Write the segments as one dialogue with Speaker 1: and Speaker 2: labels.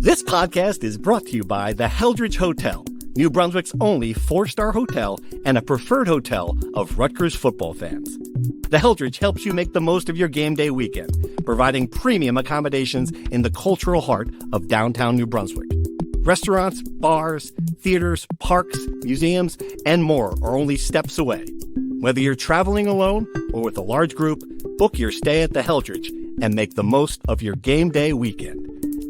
Speaker 1: This podcast is brought to you by the Heldridge Hotel, New Brunswick's only 4-star hotel and a preferred hotel of Rutgers football fans. The Heldridge helps you make the most of your game day weekend, providing premium accommodations in the cultural heart of downtown New Brunswick. Restaurants, bars, theaters, parks, museums, and more are only steps away. Whether you're traveling alone or with a large group, book your stay at the Heldridge and make the most of your game day weekend.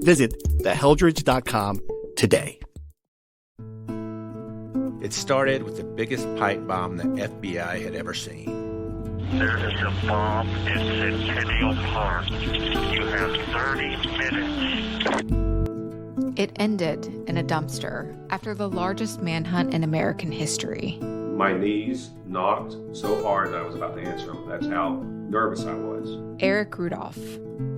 Speaker 1: Visit theheldridge.com today.
Speaker 2: It started with the biggest pipe bomb the FBI had ever seen.
Speaker 3: There is a bomb in Centennial Park. You have 30 minutes.
Speaker 4: It ended in a dumpster after the largest manhunt in American history.
Speaker 5: My knees knocked so hard that I was about to answer them. That's how nervous I was.
Speaker 4: Eric Rudolph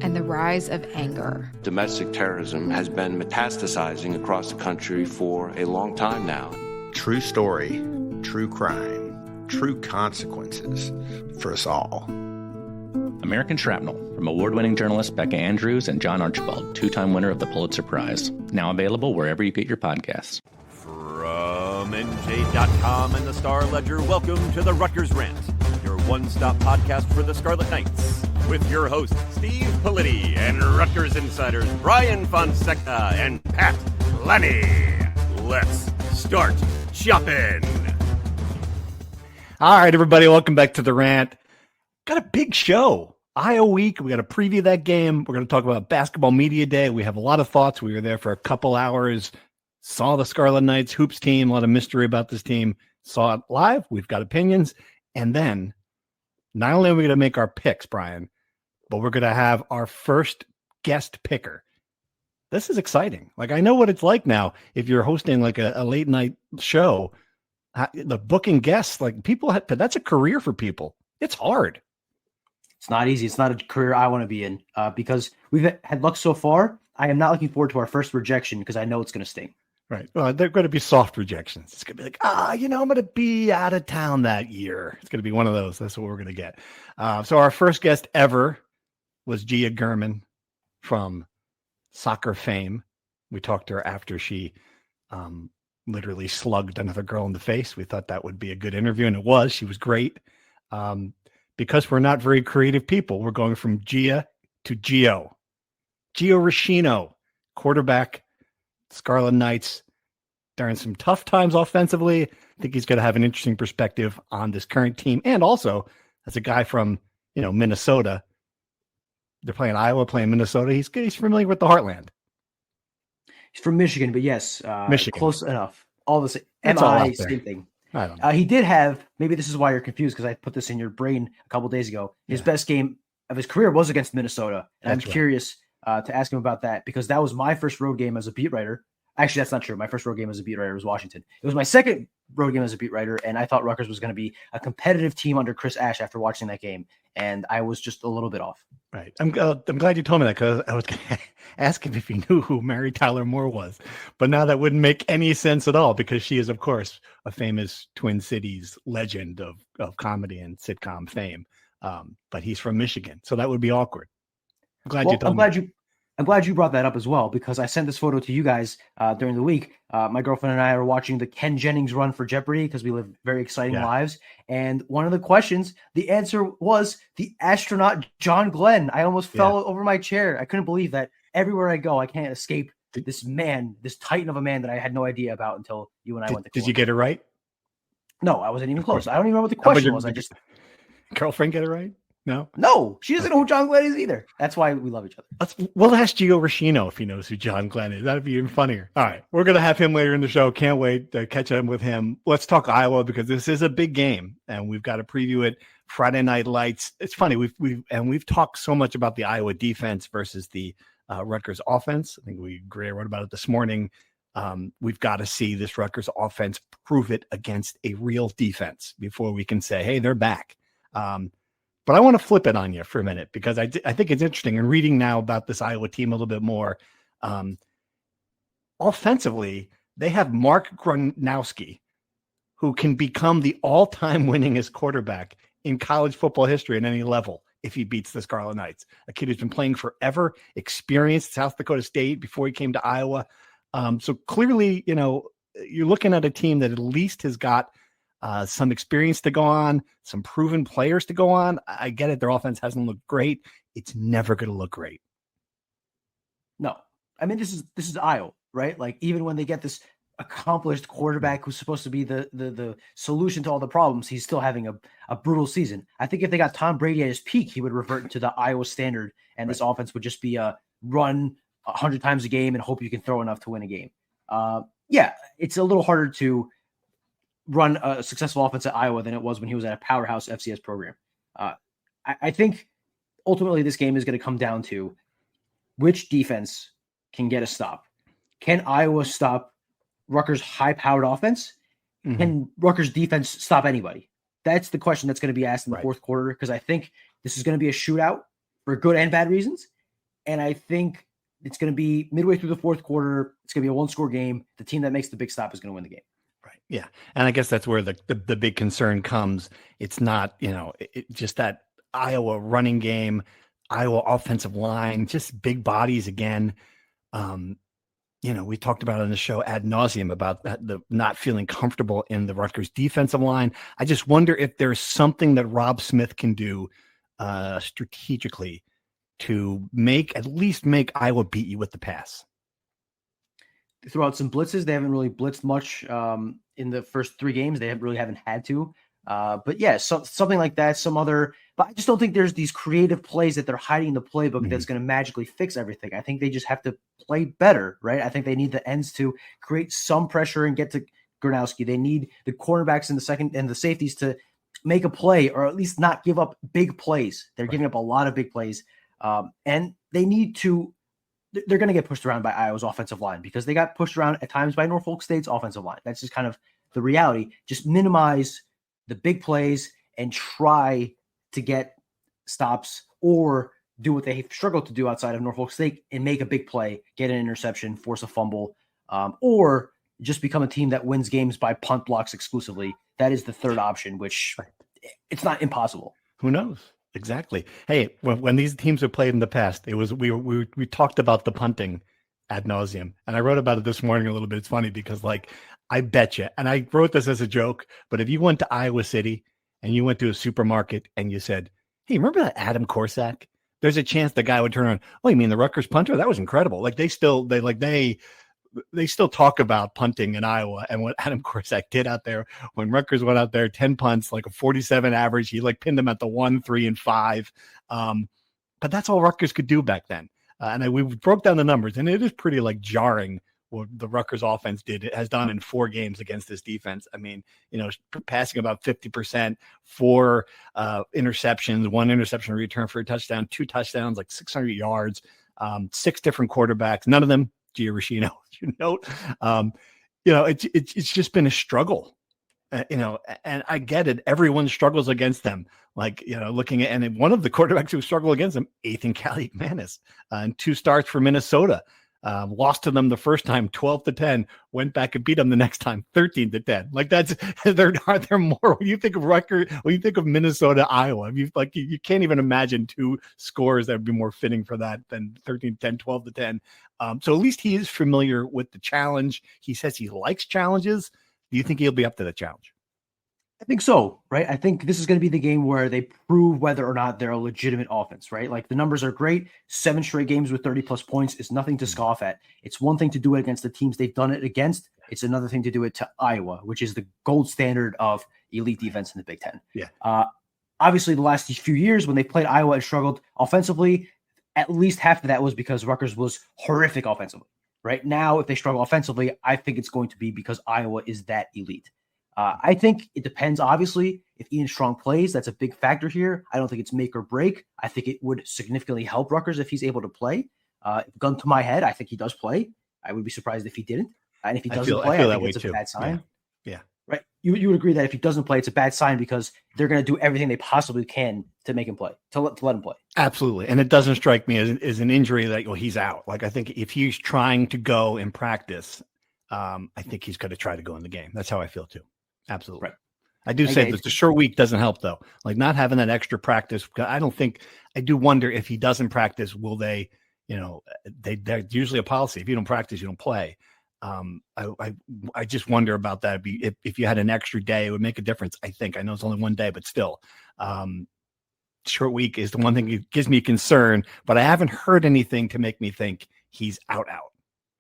Speaker 4: and the rise of anger.
Speaker 6: Domestic terrorism has been metastasizing across the country for a long time now.
Speaker 2: True story, true crime, true consequences for us all.
Speaker 7: American Shrapnel, from award-winning journalists Becca Andrews and John Archibald, two-time winner of the Pulitzer Prize. Now available wherever you get your podcasts.
Speaker 8: From NJ.com and the Star Ledger, welcome to the Rutgers Rant, your one-stop podcast for the Scarlet Knights, with your hosts Steve Politi and Rutgers insiders Brian Fonseca and Pat Lenny. Let's start chopping.
Speaker 1: All right, everybody, welcome back to the Rant. Got a big show. Iowa week. We got to preview that game. We're going to talk about Basketball Media Day. We have a lot of thoughts. We were there for a couple hours. Saw the Scarlet Knights hoops team. A lot of mystery about this team. Saw it live. We've got opinions. And then not only are we going to make our picks, Brian, but we're going to have our first guest picker. This is exciting. Like, I know what it's like now. If you're hosting like a late night show, the booking guests, like people have, that's a career for people. It's hard.
Speaker 9: It's not easy. It's not a career I want to be in because we've had luck so far. I am not looking forward to our first rejection because I know it's going to sting.
Speaker 1: Right. Well, they're going to be soft rejections. It's going to be like, I'm going to be out of town that year. It's going to be one of those. That's what we're going to get. So our first guest ever was Gia German from soccer fame. We talked to her after she literally slugged another girl in the face. We thought that would be a good interview, and it was. She was great. Because we're not very creative people, we're going from Gia to Gio. Gio Rescigno, quarterback, Scarlet Knights, during some tough times offensively. I think he's going to have an interesting perspective on this current team. And also, as a guy from, Minnesota, they're playing Iowa, playing Minnesota. He's familiar with the heartland.
Speaker 9: He's from Michigan, but yes,
Speaker 1: Michigan.
Speaker 9: Close enough. All the same.
Speaker 1: It's all out
Speaker 9: Same
Speaker 1: there.
Speaker 9: thing.
Speaker 1: I don't know.
Speaker 9: He did have, maybe this is why you're confused because I put this in your brain a couple days ago. His best game of his career was against Minnesota. And I'm curious to ask him about that because that was my first road game as a beat writer. Actually, that's not true. My first road game as a beat writer was Washington. It was my second road game as a beat writer, and I thought Rutgers was going to be a competitive team under Chris Ash after watching that game, and I was just a little bit off.
Speaker 1: Right. I'm glad you told me that because I was going to ask him if he knew who Mary Tyler Moore was. But now that wouldn't make any sense at all because she is, of course, a famous Twin Cities legend of comedy and sitcom fame. But he's from Michigan, so that would be awkward. I'm glad you told me.
Speaker 9: I'm glad you brought that up as well because I sent this photo to you guys during the week. My girlfriend and I are watching the Ken Jennings run for Jeopardy because we live very exciting lives. And one of the questions, the answer was the astronaut John Glenn. I almost fell over my chair. I couldn't believe that everywhere I go, I can't escape this man, this titan of a man that I had no idea about until you and I went to
Speaker 1: Did you get it right?
Speaker 9: No, I wasn't even close. I don't even know what the question was. I just
Speaker 1: girlfriend get it right?
Speaker 9: No, she doesn't know who John Glenn is either. That's why we love each other.
Speaker 1: We'll ask Gio Rescigno if he knows who John Glenn is. That'd be even funnier. All right. We're going to have him later in the show. Can't wait to catch up with him. Let's talk Iowa because this is a big game and we've got to preview it. Friday Night Lights. It's funny. We've talked so much about the Iowa defense versus the Rutgers offense. I think we wrote about it this morning. We've got to see this Rutgers offense prove it against a real defense before we can say, hey, they're back. But I want to flip it on you for a minute because I think it's interesting. And reading now about this Iowa team a little bit more, offensively, they have Mark Gronowski, who can become the all-time winningest quarterback in college football history at any level. if he beats the Scarlet Knights. A kid who's been playing forever, experienced South Dakota State before he came to Iowa. So clearly, you're looking at a team that at least has got some experience to go on, some proven players to go on. I get it. Their offense hasn't looked great. It's never going to look great.
Speaker 9: No, I mean, this is Iowa, right? Like, even when they get this accomplished quarterback who's supposed to be the solution to all the problems, he's still having a brutal season. I think if they got Tom Brady at his peak, he would revert to the Iowa standard, and this offense would just be a run 100 times a game and hope you can throw enough to win a game. Yeah, it's a little harder to run a successful offense at Iowa than it was when he was at a powerhouse FCS program. I think ultimately this game is going to come down to which defense can get a stop. Can Iowa stop Rutgers' high-powered offense?
Speaker 1: Mm-hmm.
Speaker 9: Can Rutgers' defense stop anybody? That's the question that's going to be asked in the fourth quarter, because I think this is going to be a shootout for good and bad reasons. And I think it's going to be midway through the fourth quarter. It's going to be a one-score game. The team that makes the big stop is going to win the game.
Speaker 1: Right. Yeah. And I guess that's where the big concern comes. It's not, just that Iowa running game, Iowa offensive line, just big bodies again. We talked about it on the show ad nauseum about the not feeling comfortable in the Rutgers defensive line. I just wonder if there's something that Rob Smith can do strategically to at least make Iowa beat you with the pass.
Speaker 9: Throw out some blitzes. They haven't really blitzed much in the first 3 games. They haven't had to. But yeah, something like that, but I just don't think there's these creative plays that they're hiding in the playbook that's going to magically fix everything. I think they just have to play better, right? I think they need the ends to create some pressure and get to Gronowski. They need the cornerbacks in the second and the safeties to make a play, or at least not give up big plays. They're giving up a lot of big plays. And they need to, they're going to get pushed around by Iowa's offensive line, because they got pushed around at times by Norfolk State's offensive line. That's just kind of the reality. Just minimize the big plays and try to get stops, or do what they struggled to do outside of Norfolk State and make a big play, get an interception, force a fumble, or just become a team that wins games by punt blocks exclusively. That is the third option, which it's not impossible.
Speaker 1: Who knows? Exactly. Hey, when these teams have played in the past, it was we talked about the punting ad nauseum, and I wrote about it this morning a little bit. It's funny because, I bet you, and I wrote this as a joke, but if you went to Iowa City and you went to a supermarket and you said, "Hey, remember that Adam Korsak?" There's a chance the guy would turn around. "Oh, you mean the Rutgers punter? That was incredible." They still talk about punting in Iowa and what Adam Korsak did out there when Rutgers went out there, 10 punts, a 47 average. He pinned them at the 1, 3, and 5. But that's all Rutgers could do back then. And we broke down the numbers, and it is pretty jarring what the Rutgers offense has done in 4 games against this defense. I mean, passing about 50%, 4 interceptions, 1 interception return for a touchdown, 2 touchdowns, 600 yards, 6 different quarterbacks, none of them Gio Rescigno. It's just been a struggle. And I get it. Everyone struggles against them. Looking at, and one of the quarterbacks who struggled against them, Ethan Kaliakmanis, and 2 starts for Minnesota. Lost to them the first time 12-10, went back and beat them the next time 13-10. They're more. When you think of Rutgers, when you think of Minnesota, Iowa, you can't even imagine 2 scores that would be more fitting for that than 13-10, 12-10. So at least he is familiar with the challenge. He says he likes challenges. Do you think he'll be up to the challenge?
Speaker 9: I think so, right? I think this is going to be the game where they prove whether or not they're a legitimate offense, right? The numbers are great. 7 straight games with 30-plus points is nothing to scoff at. It's one thing to do it against the teams they've done it against. It's another thing to do it to Iowa, which is the gold standard of elite defense in the Big Ten.
Speaker 1: Yeah.
Speaker 9: Obviously, the last few years when they played Iowa and struggled offensively, at least half of that was because Rutgers was horrific offensively. Right now, if they struggle offensively, I think it's going to be because Iowa is that elite. I think it depends, obviously. If Ian Strong plays, that's a big factor here. I don't think it's make or break. I think it would significantly help Rutgers if he's able to play. Gun to my head, I think he does play. I would be surprised if he didn't. And if he doesn't play, I think it's a bad sign.
Speaker 1: Yeah.
Speaker 9: Right. You would agree that if he doesn't play, it's a bad sign because they're going to do everything they possibly can to make him play, to let him play. Absolutely.
Speaker 1: And it doesn't strike me as an injury that, he's out. I think if he's trying to go in practice, I think he's going to try to go in the game. That's how I feel too. Absolutely. I do say that the short week doesn't help though. Like not having that extra practice. I do wonder if he doesn't practice, will they, they're usually a policy. If you don't practice, you don't play. I just wonder about that. If you had an extra day, it would make a difference. I know it's only one day, but still, short week is the one thing that gives me concern, but I haven't heard anything to make me think he's out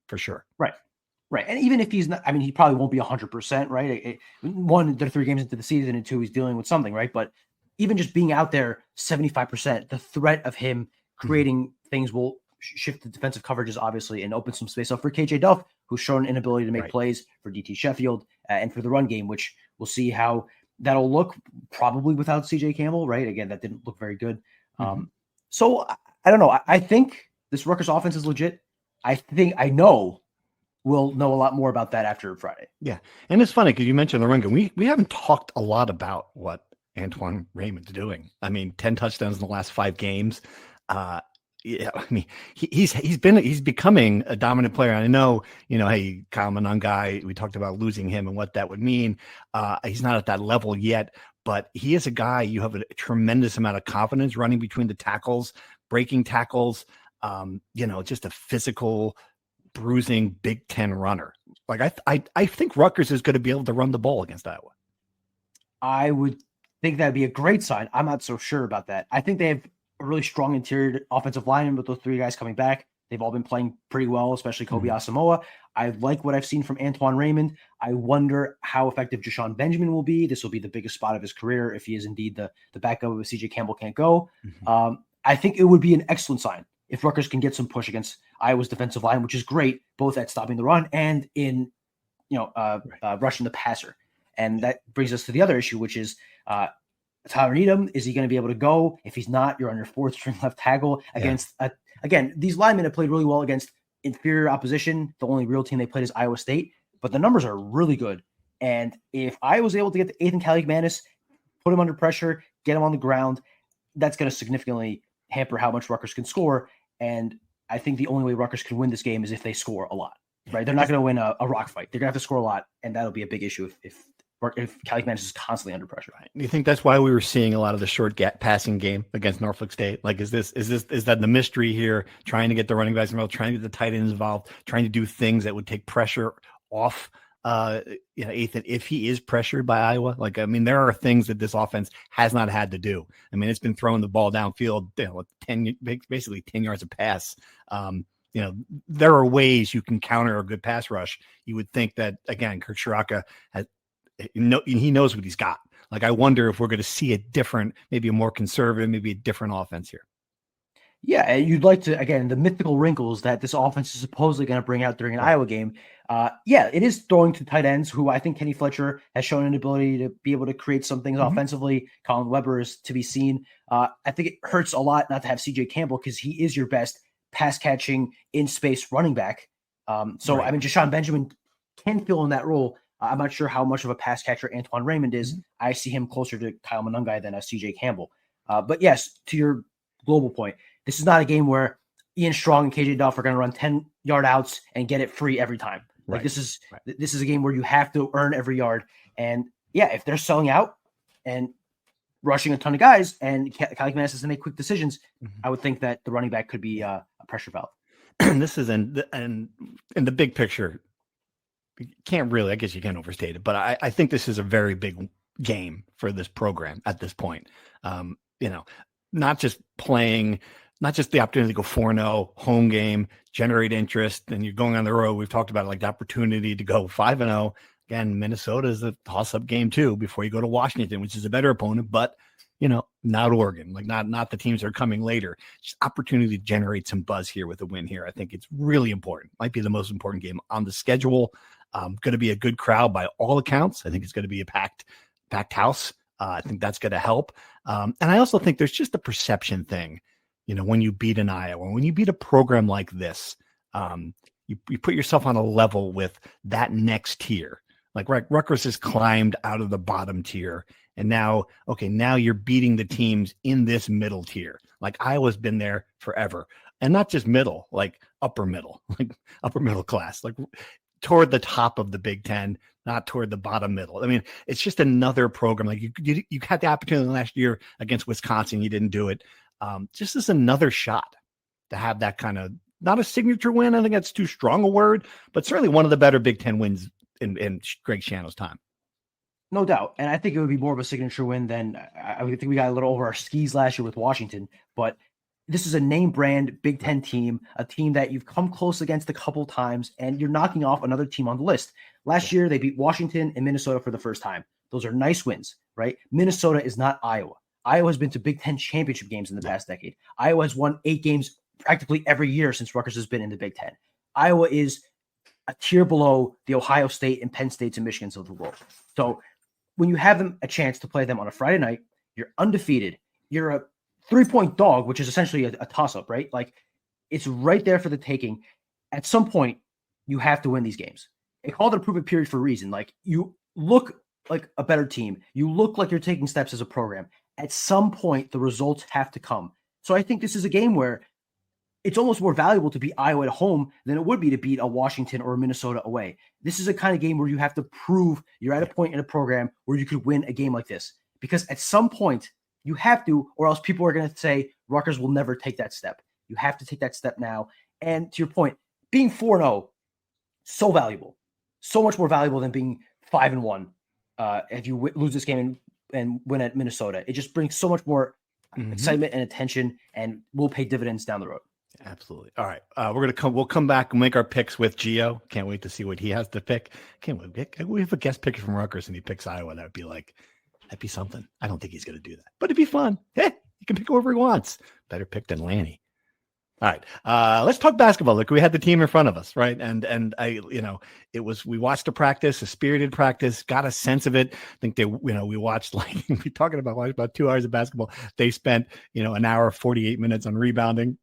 Speaker 1: for sure.
Speaker 9: Right. And even if he's not, I mean, he probably won't be 100%, right? One, they're 3 games into the season, and 2, he's dealing with something, right? But even just being out there 75%, the threat of him creating things will shift the defensive coverages, obviously, and open some space up for KJ Duff, who's shown an inability to make plays, for DT Sheffield, and for the run game, which we'll see how that'll look probably without CJ Campbell, right? Again, that didn't look very good. So I don't know. I think this Rutgers offense is legit. We'll know a lot more about that after Friday.
Speaker 1: Yeah. And it's funny because you mentioned the run game. We haven't talked a lot about what Antoine Raymond's doing. I mean, 10 touchdowns in the last 5 games. Yeah, I mean, he's becoming a dominant player. And I know, hey, Kyle Monangai, we talked about losing him and what that would mean. He's not at that level yet, but he is a guy you have a tremendous amount of confidence running between the tackles, breaking tackles, just a physical, bruising Big Ten runner. Like I think Rutgers is going to be able to run the ball against Iowa.
Speaker 9: I would think that'd be a great sign. I'm not so sure about that. I think they have a really strong interior offensive line with those 3 guys coming back. They've all been playing pretty well, especially Kobe Asamoah. I like what I've seen from Antoine Raymond. I wonder how effective Jashawn Benjamin will be. This will be the biggest spot of his career if he is indeed the backup if CJ Campbell can't go. I think it would be an excellent sign if Rutgers can get some push against Iowa's defensive line, which is great, both at stopping the run and in, rushing the passer. And that brings us to the other issue, which is Tyler Needham. Is he going to be able to go? If he's not, you're on your 4th string left tackle against, again, these linemen have played really well against inferior opposition. The only real team they played is Iowa State, but the numbers are really good. And if I was able to get the Ethan Kaliakmanis, put him under pressure, get him on the ground, that's going to significantly hamper how much Rutgers can score. And I think the only way Rutgers can win this game is if they score a lot, right? They're not going to win a rock fight. They're going to have to score a lot, and that'll be a big issue if Kaliakmanis is constantly under pressure.
Speaker 1: Do you think that's why we were seeing a lot of the short passing game against Norfolk State? Like, is that the mystery here? Trying to get the running backs involved, trying to get the tight ends involved, trying to do things that would take pressure off Ethan, if he is pressured by Iowa. Like, I mean, there are things that this offense has not had to do. I mean, it's been throwing the ball downfield, basically 10 yards of pass. There are ways you can counter a good pass rush. You would think that, again, Kirk Shiraka he knows what he's got. Like, I wonder if we're going to see a different, maybe a more conservative, maybe a different offense here.
Speaker 9: Yeah, and you'd like to, again, the mythical wrinkles that this offense is supposedly going to bring out during an Iowa game. It is throwing to tight ends, who I think Kenny Fletcher has shown an ability to be able to create some things offensively. Colin Weber is to be seen. I think it hurts a lot not to have CJ Campbell because he is your best pass-catching, in-space running back. I mean, Jashawn Benjamin can fill in that role. I'm not sure how much of a pass catcher Antoine Raymond is. I see him closer to Kyle Monangai than a CJ Campbell. But yes, to your global point, this is not a game where Ian Strong and KJ Duff are going to run 10-yard outs and get it free every time. Like, this is a game where you have to earn every yard. And yeah, if they're selling out and rushing a ton of guys and Kaliakmanis has to make quick decisions, I would think that the running back could be a pressure valve.
Speaker 1: This is in the big picture. You can't really, I guess you can't overstate it, but I think this is a very big game for this program at this point. Not just the opportunity to go 4-0, home game, generate interest, and you're going on the road. We've talked about, like, the opportunity to go 5-0. Again, Minnesota is a toss-up game too before you go to Washington, which is a better opponent, but not Oregon, like not the teams that are coming later. Just opportunity to generate some buzz here with a win here. I think it's really important. Might be the most important game on the schedule. Going to be a good crowd by all accounts. I think it's going to be a packed house. I think that's going to help. And I also think there's just a perception thing. When you beat an Iowa, when you beat a program like this, you put yourself on a level with that next tier. Like, Rutgers has climbed out of the bottom tier, and now you're beating the teams in this middle tier. Like, Iowa's been there forever, and not just middle, like upper middle class. Like, toward the top of the Big Ten, not toward the bottom middle. I mean, it's just another program. Like you had the opportunity last year against Wisconsin, you didn't do it. Just as another shot to have that kind of, not a signature win. I think that's too strong a word, but certainly one of the better Big Ten wins in Greg Schiano's time.
Speaker 9: No doubt. And I think it would be more of a signature win than I think we got a little over our skis last year with Washington, but this is a name brand Big Ten team, a team that you've come close against a couple times, and you're knocking off another team on the list. Last year, they beat Washington and Minnesota for the first time. Those are nice wins, right? Minnesota is not Iowa. Iowa has been to Big Ten championship games in the past decade. Iowa has won 8 games practically every year since Rutgers has been in the Big Ten. Iowa is a tier below the Ohio State and Penn States and Michigans of the world. So when you have them a chance to play them on a Friday night, you're undefeated. You're a 3-point dog, which is essentially a toss-up, right? Like, it's right there for the taking. At some point, you have to win these games. They called it a prove-it period for a reason. Like, you look like a better team. You look like you're taking steps as a program. At some point, the results have to come. So I think this is a game where it's almost more valuable to beat Iowa at home than it would be to beat a Washington or a Minnesota away. This is a kind of game where you have to prove you're at a point in a program where you could win a game like this. Because at some point, you have to, or else people are going to say Rutgers will never take that step. You have to take that step now. And to your point, being 4-0, so valuable. So much more valuable than being 5-1 if you lose this game and win at Minnesota. It just brings so much more excitement and attention, and will pay dividends down the road.
Speaker 1: Absolutely. All right. We'll come back and make our picks with Gio. Can't wait to see what he has to pick. Can't wait. We have a guest picker from Rutgers and he picks Iowa. That'd be something. I don't think he's going to do that, but it'd be fun. Hey, he can pick whoever he wants. Better pick than Lanny. All right. Let's talk basketball. Look, we had the team in front of us, right? And we watched a practice, a spirited practice, got a sense of it. I think we watched we talking about 2 hours of basketball. They spent, an hour, 48 minutes on rebounding.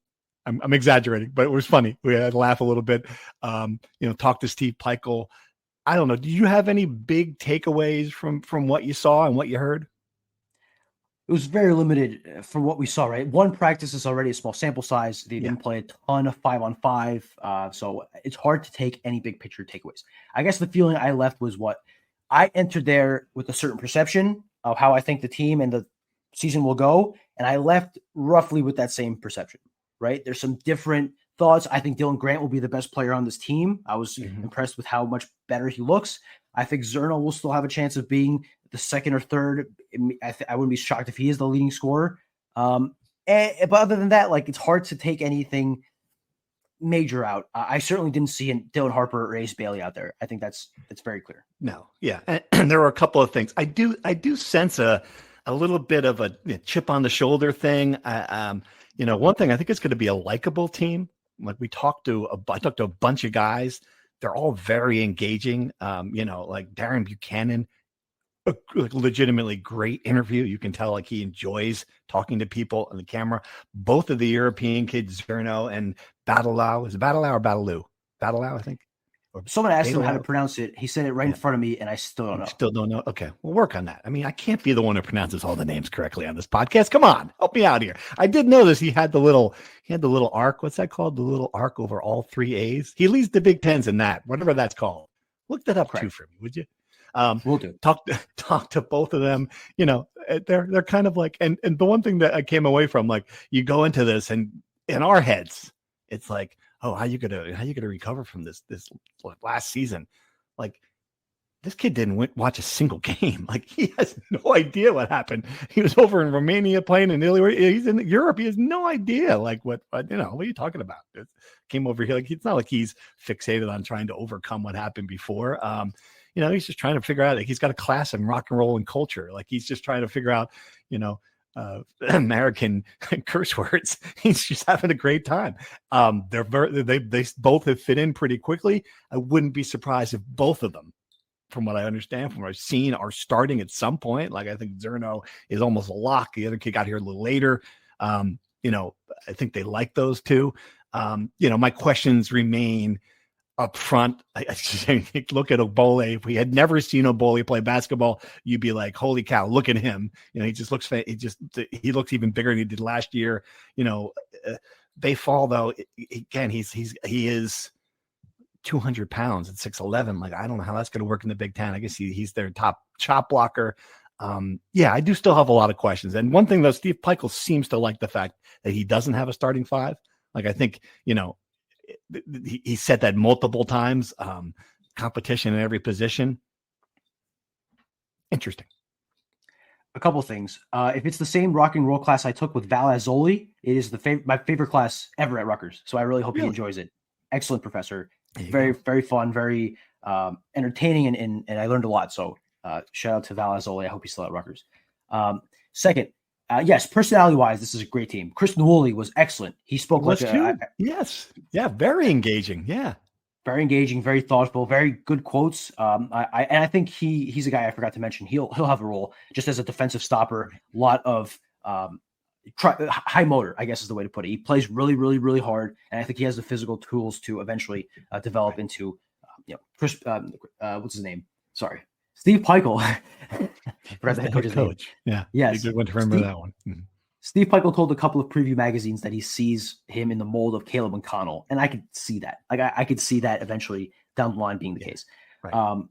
Speaker 1: I'm exaggerating, but it was funny. We had to laugh a little bit. Talk to Steve Peichel. I don't know. Do you have any big takeaways from what you saw and what you heard?
Speaker 9: It was very limited for what we saw, right? One practice is already a small sample size. They didn't play a ton of 5-on-5. So it's hard to take any big picture takeaways. I guess the feeling I left was what I entered there with a certain perception of how I think the team and the season will go. And I left roughly with that same perception, right? There's some different thoughts. I think Dylan Grant will be the best player on this team. I was impressed with how much better he looks. I think Zerno will still have a chance of being the second or third. I wouldn't be shocked if he is the leading scorer. But other than that, it's hard to take anything major out. I certainly didn't see Dylan Harper or Ace Bailey out there. I think that's very clear.
Speaker 1: No, yeah, and there were a couple of things. I do sense a little bit of a chip on the shoulder thing. One thing, I think it's going to be a likable team. Like I talked to a bunch of guys. They're all very engaging. Like Darren Buchanan, a legitimately great interview. You can tell he enjoys talking to people on the camera. Both of the European kids, Zerno and Battlelau. Is it Battlelau or Battlelou? Battlelau, I think.
Speaker 9: Someone asked him how to pronounce it. He said it right in front of me, and I still don't know.
Speaker 1: Still don't know. Okay, we'll work on that. I mean, I can't be the one who pronounces all the names correctly on this podcast. Come on, help me out here. I did know this. He had the little arc. What's that called? The little arc over all 3 A's. He leads the Big Tens in that, whatever that's called. Look that up too for me, would you?
Speaker 9: We'll do.
Speaker 1: Talk to both of them. They're kind of like, and the one thing that I came away from, you go into this, and in our heads, it's like, oh, how you gonna recover from this last season? This kid didn't watch a single game. He has no idea what happened. He was over in Romania playing in Italy. He's in Europe. He has no idea. What are you talking about? It came over here. It's not like he's fixated on trying to overcome what happened before. He's just trying to figure out. He's got a class in rock and roll and culture. He's just trying to figure out, American curse words. He's just having a great time. They both have fit in pretty quickly. I wouldn't be surprised if both of them, from what I understand, from what I've seen, are starting at some point. I think Zerno is almost a lock. The other kid got here a little later. I think they like those two. My questions remain up front. I look at Obole. If we had never seen Obole play basketball, you'd be like, holy cow, look at him. He just looks, he looks even bigger than he did last year. They fall though. Again, he is 200 pounds at 6'11". Like, I don't know how that's going to work in the Big Ten. I guess he's their top shot blocker. I do still have a lot of questions. And one thing though, Steve Pikiell seems to like the fact that he doesn't have a starting five. Like, I think, he said that multiple times, competition in every position. Interesting.
Speaker 9: A couple things. If it's the same rock and roll class I took with Val Azzoli, it is my favorite class ever at Rutgers. So I really hope he enjoys it. Excellent professor. Very, very fun, very entertaining, and I learned a lot. So shout out to Val Azzoli. I hope he's still at Rutgers. Second, yes, personality-wise, this is a great team. Chris Newoli was excellent. He spoke
Speaker 1: yes. Yeah, very engaging. Yeah.
Speaker 9: Very engaging, very thoughtful, very good quotes. I think he's a guy I forgot to mention. He'll have a role just as a defensive stopper. A lot of high motor, I guess is the way to put it. He plays really, really, really hard, and I think he has the physical tools to eventually develop into, Chris. What's his name? Sorry, Steve Pikiell. Forgot the head coach's name.
Speaker 1: Yeah,
Speaker 9: yes,
Speaker 1: good one to remember that one. Mm-hmm.
Speaker 9: Steve Pikiell told a couple of preview magazines that he sees him in the mold of Caleb McConnell, and I could see that. Like, I could see that eventually down the line being the case. Right.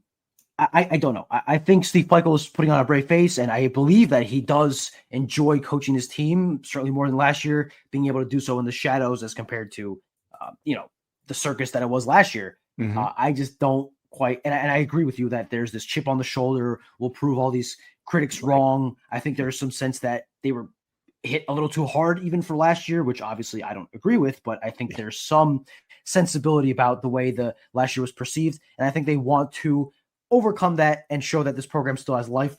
Speaker 9: I don't know. I think Steve Pikiell is putting on a brave face, and I believe that he does enjoy coaching his team, certainly more than last year, being able to do so in the shadows as compared to, the circus that it was last year. Mm-hmm. I just don't quite, and I agree with you that there's this chip on the shoulder. We'll prove all these critics wrong. I think there's some sense that they were hit a little too hard even for last year, which obviously I don't agree with, but I think there's some sensibility about the way the last year was perceived. And I think they want to overcome that and show that this program still has life.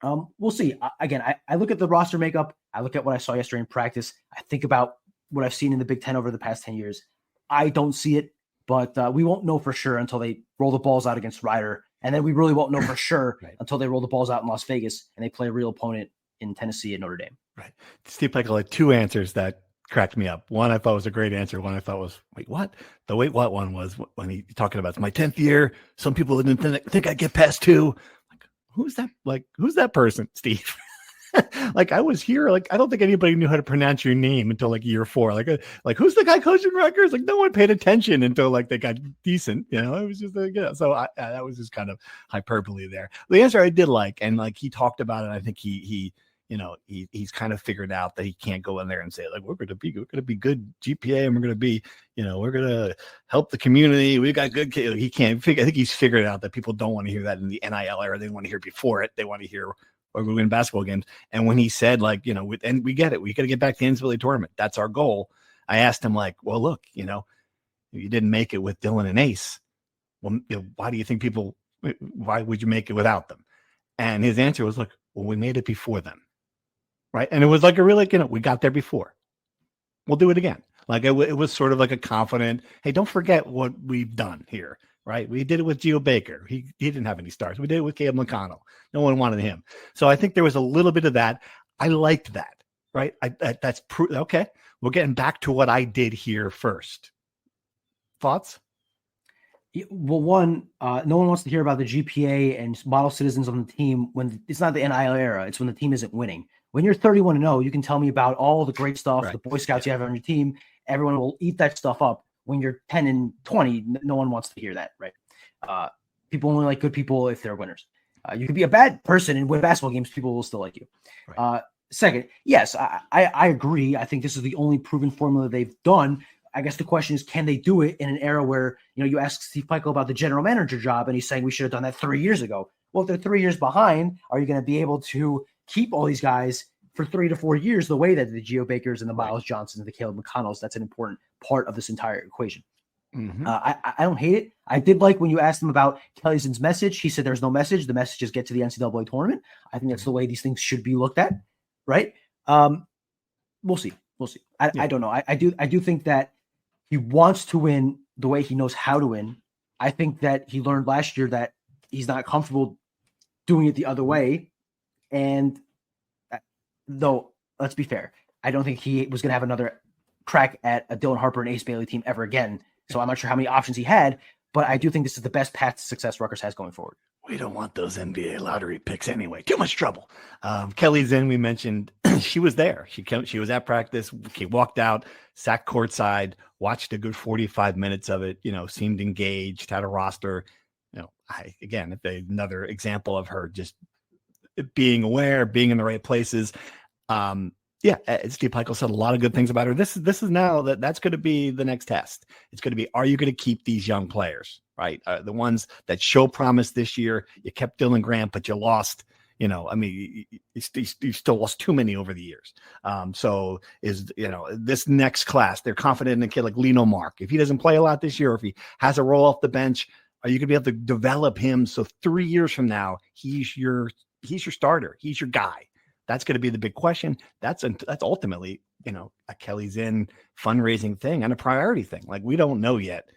Speaker 9: We'll see. Again, I look at the roster makeup. I look at what I saw yesterday in practice. I think about what I've seen in the Big Ten over the past 10 years. I don't see it, but we won't know for sure until they roll the balls out against Ryder. And then we really won't know for sure until they roll the balls out in Las Vegas and they play a real opponent in Tennessee and Notre Dame.
Speaker 1: Right. Steve Pikiell had two answers that cracked me up. One I thought was a great answer. One I thought was, wait, what? The wait, what one was when he talking about it's my 10th year. Some people didn't think I'd get past 2. Like, who's that? Like, who's that person, Steve? Like, I was here. Like, I don't think anybody knew how to pronounce your name until like year 4. Like who's the guy coaching Rutgers? Like, no one paid attention until like they got decent. It was just so that was just kind of hyperbole there. The answer I did like, and like he talked about it. I think he's kind of figured out that he can't go in there and say like we're going to be good GPA and we're going to be we're going to help the community. We got good. He can't. I think he's figured out that people don't want to hear that in the NIL era. They want to hear before it. They want to hear or we win basketball games. And when he said and we get it, we got to get back to the NCAA tournament. That's our goal. I asked him like, well, look, you didn't make it with Dylan and Ace. Well, why do you think why would you make it without them? And his answer was, look, well, we made it before them. Right. And it was like we got there before. We'll do it again. Like it was sort of like a confident, hey, don't forget what we've done here. Right. We did it with Gio Baker. He didn't have any stars. We did it with Caleb McConnell. No one wanted him. So I think there was a little bit of that. I liked that. Right. That's okay. We're getting back to what I did here first. Thoughts?
Speaker 9: Well, one, no one wants to hear about the GPA and model citizens on the team when it's not the NIL era. It's when the team isn't winning. When you're 31-0, you can tell me about all the great stuff, the Boy Scouts you have on your team. Everyone will eat that stuff up. When you're 10-20, no one wants to hear that, right? People only like good people if they're winners. You could be a bad person and win basketball games. People will still like you. Right. Second, yes, I agree. I think this is the only proven formula they've done. I guess the question is, can they do it in an era where, you ask Steve Pikiell about the general manager job and he's saying we should have done that 3 years ago. Well, if they're 3 years behind, are you going to be able to keep all these guys for 3 to 4 years the way that the Gio Bakers and the Miles Johnsons and the Caleb McConnells? That's an important part of this entire equation. Mm-hmm. I don't hate it. I did like when you asked him about Kelly's message. He said there's no message. The messages get to the NCAA tournament. I think that's the way these things should be looked at, right? We'll see. I don't know. I do think that he wants to win the way he knows how to win. I think that he learned last year that he's not comfortable doing it the other way. And though, let's be fair, I don't think he was going to have another crack at a Dylan Harper and Ace Bailey team ever again. So I'm not sure how many options he had, but I do think this is the best path to success Rutgers has going forward.
Speaker 1: We don't want those NBA lottery picks anyway. Too much trouble. Kelly Zinn, we mentioned, she was there. She was at practice. She walked out, sat courtside, watched a good 45 minutes of it, seemed engaged, had a roster. Another example of her just being aware, being in the right places. Steve Peichel said a lot of good things about her. This is now that's going to be the next test. It's going to be, are you going to keep these young players, right? The ones that show promise this year. You kept Dylan Grant, but you lost, you still lost too many over the years. So this next class, they're confident in a kid like Lino Mark. If he doesn't play a lot this year, or if he has a role off the bench, are you going to be able to develop him so 3 years from now, he's your starter. He's your guy. That's going to be the big question. That's ultimately, a Kelly Zinn fundraising thing and a priority thing. Like, we don't know yet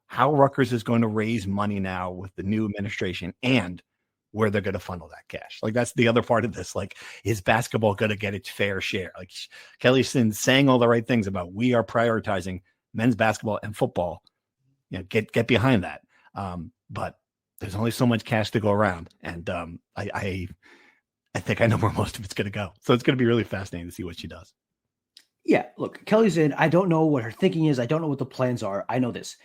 Speaker 1: how Rutgers is going to raise money now with the new administration and where they're going to funnel that cash. Like, that's the other part of this. Like, is basketball going to get its fair share? Like, Kelly Zinn saying all the right things about we are prioritizing men's basketball and football. Get behind that. But there's only so much cash to go around. And I think I know where most of it's going to go. So it's going to be really fascinating to see what she does.
Speaker 9: Yeah, look, Kelly Zinn, I don't know what her thinking is. I don't know what the plans are. I know this.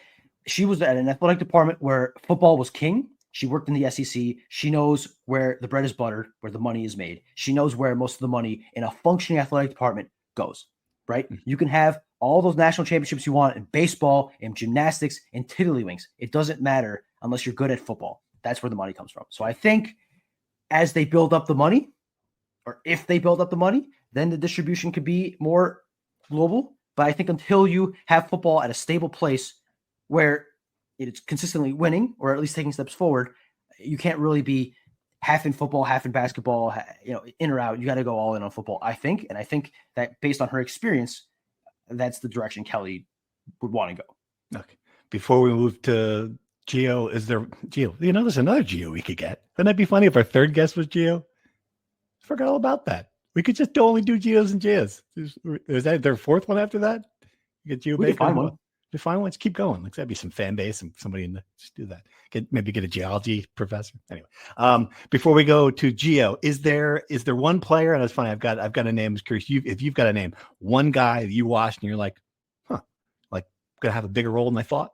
Speaker 9: She was at an athletic department where football was king. She worked in the SEC. She knows where the bread is buttered, where the money is made. She knows where most of the money in a functioning athletic department goes, right? Mm-hmm. You can have all those national championships you want in baseball, in gymnastics, in tiddlywinks. It doesn't matter unless you're good at football. That's where the money comes from. So I think as they build up the money, or if they build up the money, then the distribution could be more global. But I think until you have football at a stable place where it's consistently winning, or at least taking steps forward, you can't really be half in football, half in basketball, in or out. You got to go all in on football, I think. And I think that based on her experience, that's the direction Kelly would want to go.
Speaker 1: Okay. Before we move to Gio, there's another Gio we could get. Wouldn't that be funny if our third guest was Gio? I forgot all about that. We could just only do Gios and Gias. Is that their fourth one after that? You get Gio
Speaker 9: we
Speaker 1: Baker.
Speaker 9: Find one.
Speaker 1: Define one. Just keep going. Like, that'd be some fan base and somebody just do that. Maybe get a geology professor. Anyway, before we go to Gio, is there one player? And it's funny. I've got a name. I'm curious if you've got a name. One guy that you watched and you're like, gonna have a bigger role than I thought.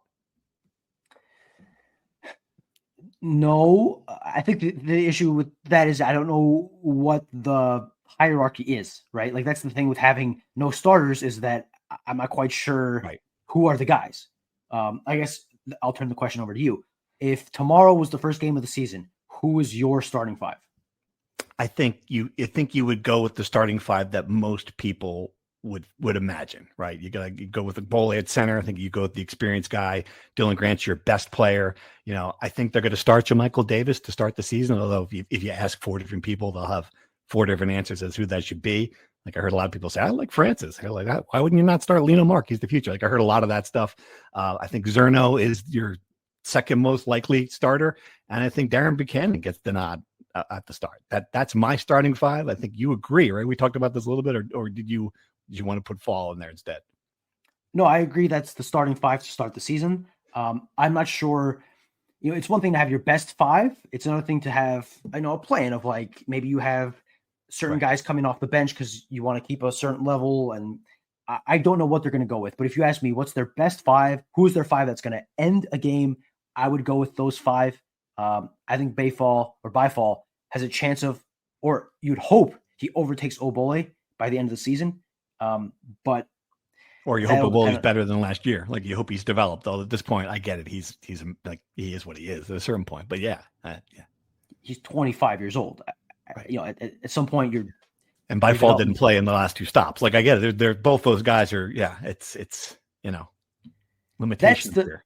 Speaker 9: No, I think the issue with that is I don't know what the hierarchy is, right? Like, that's the thing with having no starters, is that I'm not quite sure who are the guys. I guess I'll turn the question over to you. If tomorrow was the first game of the season, who is your starting five?
Speaker 1: I think you would go with the starting five that most people would imagine, right? You go with the Bole at center. I think you go with the experienced guy. Dylan Grant's your best player. I think they're going to start Jermichael Davis to start the season. Although if you ask 4 different people, they'll have 4 different answers as who that should be. Like, I heard a lot of people say, I like Francis. They're like, why wouldn't you not start Lino Mark? He's the future. Like, I heard a lot of that stuff. I think Zerno is your second most likely starter. And I think Darren Buchanan gets the nod at the start. That's my starting five. I think you agree, right? We talked about this a little bit, or did you want to put Fall in there instead?
Speaker 9: No, I agree. That's the starting five to start the season. I'm not sure. It's one thing to have your best five. It's another thing to have, a plan of, like, maybe you have certain guys coming off the bench because you want to keep a certain level. And I don't know what they're going to go with. But if you ask me what's their best five, who's their five that's going to end a game, I would go with those 5. I think Byfall has a chance of, or you'd hope he overtakes Obole by the end of the season.
Speaker 1: Or you hope Obole's better than last year. Like, you hope he's developed. Although at this point, I get it. He's like, he is what he is at a certain point. But
Speaker 9: he's 25 years old. Right. At some point
Speaker 1: and Byfall didn't play in the last 2 stops. Like, I get it. They're both those guys are. Yeah, it's limitations here.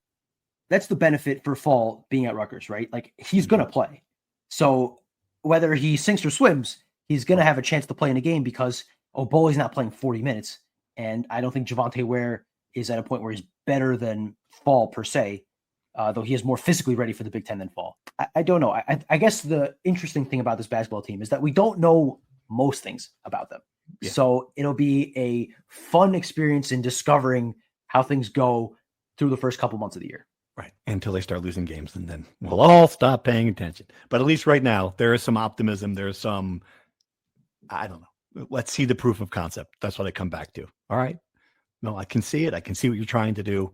Speaker 9: That's the benefit for Fall being at Rutgers, right? Like, he's going to play. So whether he sinks or swims, he's going to have a chance to play in a game because Obole's not playing 40 minutes. And I don't think Javonte Ware is at a point where he's better than Fall per se, though he is more physically ready for the Big Ten than Fall. I don't know. I guess the interesting thing about this basketball team is that we don't know most things about them. Yeah. So it'll be a fun experience in discovering how things go through the first couple months of the year.
Speaker 1: Right. Until they start losing games, and then we'll all stop paying attention. But at least right now, there is some optimism. There's some, I don't know. Let's see the proof of concept. That's what I come back to. All right. No, I can see it. I can see what you're trying to do.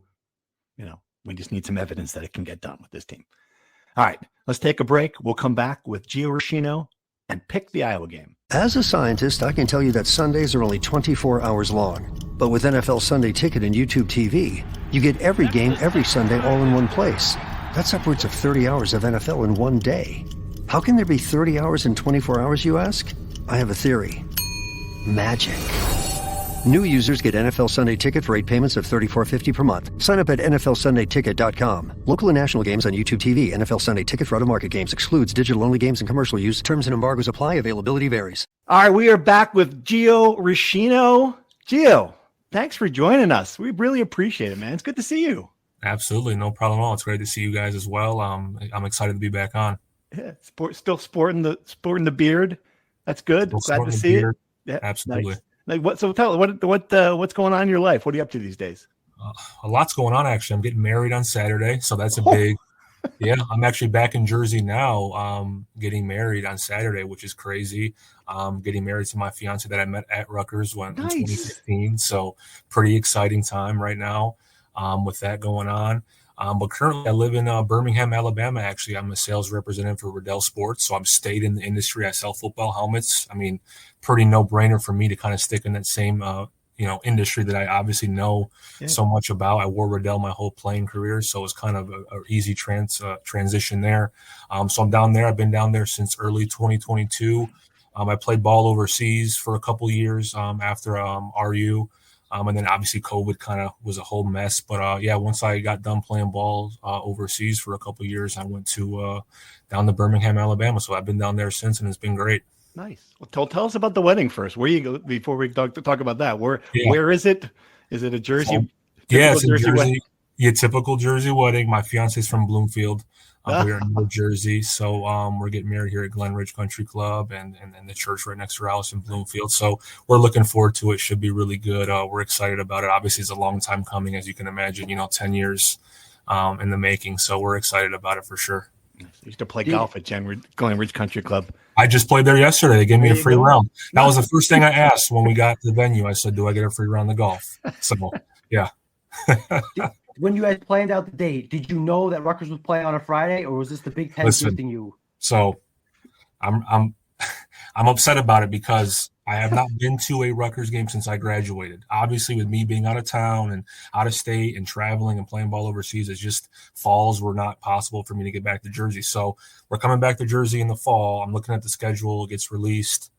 Speaker 1: We just need some evidence that it can get done with this team. All right. Let's take a break. We'll come back with Gio Rescigno and pick the Iowa game.
Speaker 10: As a scientist, I can tell you that Sundays are only 24 hours long. But with NFL Sunday Ticket and YouTube TV, you get every game every Sunday all in one place. That's upwards of 30 hours of NFL in one day. How can there be 30 hours in 24 hours, you ask? I have a theory. Magic. New users get NFL Sunday Ticket for 8 payments of $34.50 per month. Sign up at NFLSundayTicket.com. Local and national games on YouTube TV. NFL Sunday Ticket for out-of-market games excludes digital-only games and commercial use. Terms and embargoes apply. Availability varies.
Speaker 1: All right, we are back with Gio Rescigno. Gio, thanks for joining us. We really appreciate it, man. It's good to see you.
Speaker 11: Absolutely, no problem at all. It's great to see you guys as well. I'm excited to be back on.
Speaker 1: Yeah, still sporting the beard. That's good. Glad to see it. Yeah,
Speaker 11: absolutely.
Speaker 1: Nice. Like what? So tell what's going on in your life? What are you up to these days?
Speaker 11: A lot's going on actually. I'm getting married on Saturday, so that's a big. Yeah, I'm actually back in Jersey now. Getting married on Saturday, which is crazy. Getting married to my fiance that I met at Rutgers in 2015. So pretty exciting time right now with that going on. But currently I live in Birmingham, Alabama. Actually, I'm a sales representative for Riddell Sports. So I'm stayed in the industry. I sell football helmets. I mean, pretty no brainer for me to kind of stick in that same, industry that I obviously know so much about. I wore Riddell my whole playing career. So it's kind of an easy transition there. So I'm down there. I've been down there since early 2022. I played ball overseas for a couple years after RU. And then obviously COVID kind of was a whole mess. But once I got done playing ball overseas for a couple of years, I went to down to Birmingham, Alabama. So I've been down there since, and it's been great.
Speaker 1: Nice. Well, tell us about the wedding first. Where you go before we talk about that? Where is it? Is it a Jersey?
Speaker 11: It's a Jersey. Yeah, typical Jersey wedding. My fiance's from Bloomfield. We're in New Jersey, so we're getting married here at Glen Ridge Country Club and the church right next to our house in Bloomfield. So we're looking forward to it. Should be really good. We're excited about it. Obviously, it's a long time coming, as you can imagine. 10 years in the making. So we're excited about it for sure.
Speaker 1: I used to play golf at Glen Ridge Country Club.
Speaker 11: I just played there yesterday. They gave me a free round. That was the first thing I asked when we got to the venue. I said, "Do I get a free round of golf?" So, yeah.
Speaker 9: When you guys planned out the date, did you know that Rutgers was playing on a Friday, or was this the Big Ten gifting you?
Speaker 11: So, I'm upset about it because I have not been to a Rutgers game since I graduated. Obviously, with me being out of town and out of state and traveling and playing ball overseas, it's just falls were not possible for me to get back to Jersey. So we're coming back to Jersey in the fall. I'm looking at the schedule. It gets released.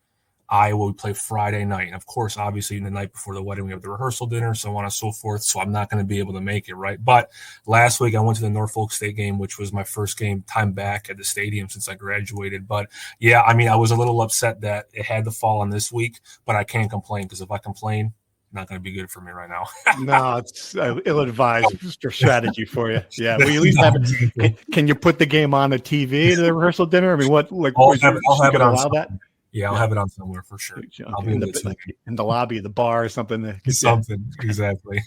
Speaker 11: Iowa, we play Friday night. And of course, obviously, the night before the wedding, we have the rehearsal dinner, so on and so forth. So I'm not going to be able to make it, right? But last week, I went to the Norfolk State game, which was my first game time back at the stadium since I graduated. But yeah, I mean, I was a little upset that it had to fall on this week, but I can't complain because if I complain, not going to be good for me right now.
Speaker 1: No, it's ill-advised strategy for you. Yeah, well, you at least have it. Can you put the game on the TV, the rehearsal dinner? I mean,
Speaker 11: I'll have it on
Speaker 1: allow that?
Speaker 11: Yeah, I'll have it on somewhere for sure. I'll be
Speaker 1: in the lobby, the bar, or something.
Speaker 11: Exactly.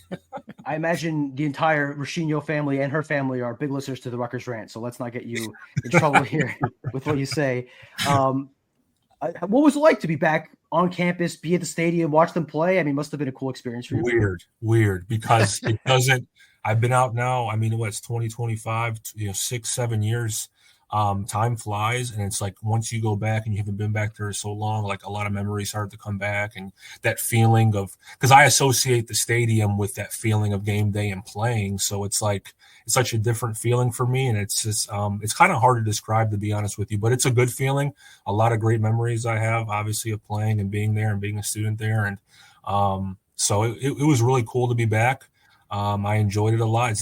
Speaker 9: I imagine the entire Rescigno family and her family are big listeners to the Rutgers Rant, so let's not get you in trouble here with what you say. What was it like to be back on campus, be at the stadium, watch them play? I mean, must have been a cool experience for you.
Speaker 11: Weird, because it doesn't – I've been out now, I mean, it's 2025, 6-7 years. Time flies, and it's like once you go back and you haven't been back there so long, like a lot of memories start to come back, and that feeling of because I associate the stadium with that feeling of game day and playing, so it's like it's such a different feeling for me, and it's just it's kind of hard to describe, to be honest with you, but it's a good feeling. A lot of great memories I have, obviously, of playing and being there and being a student there, and so it was really cool to be back. I enjoyed it a lot.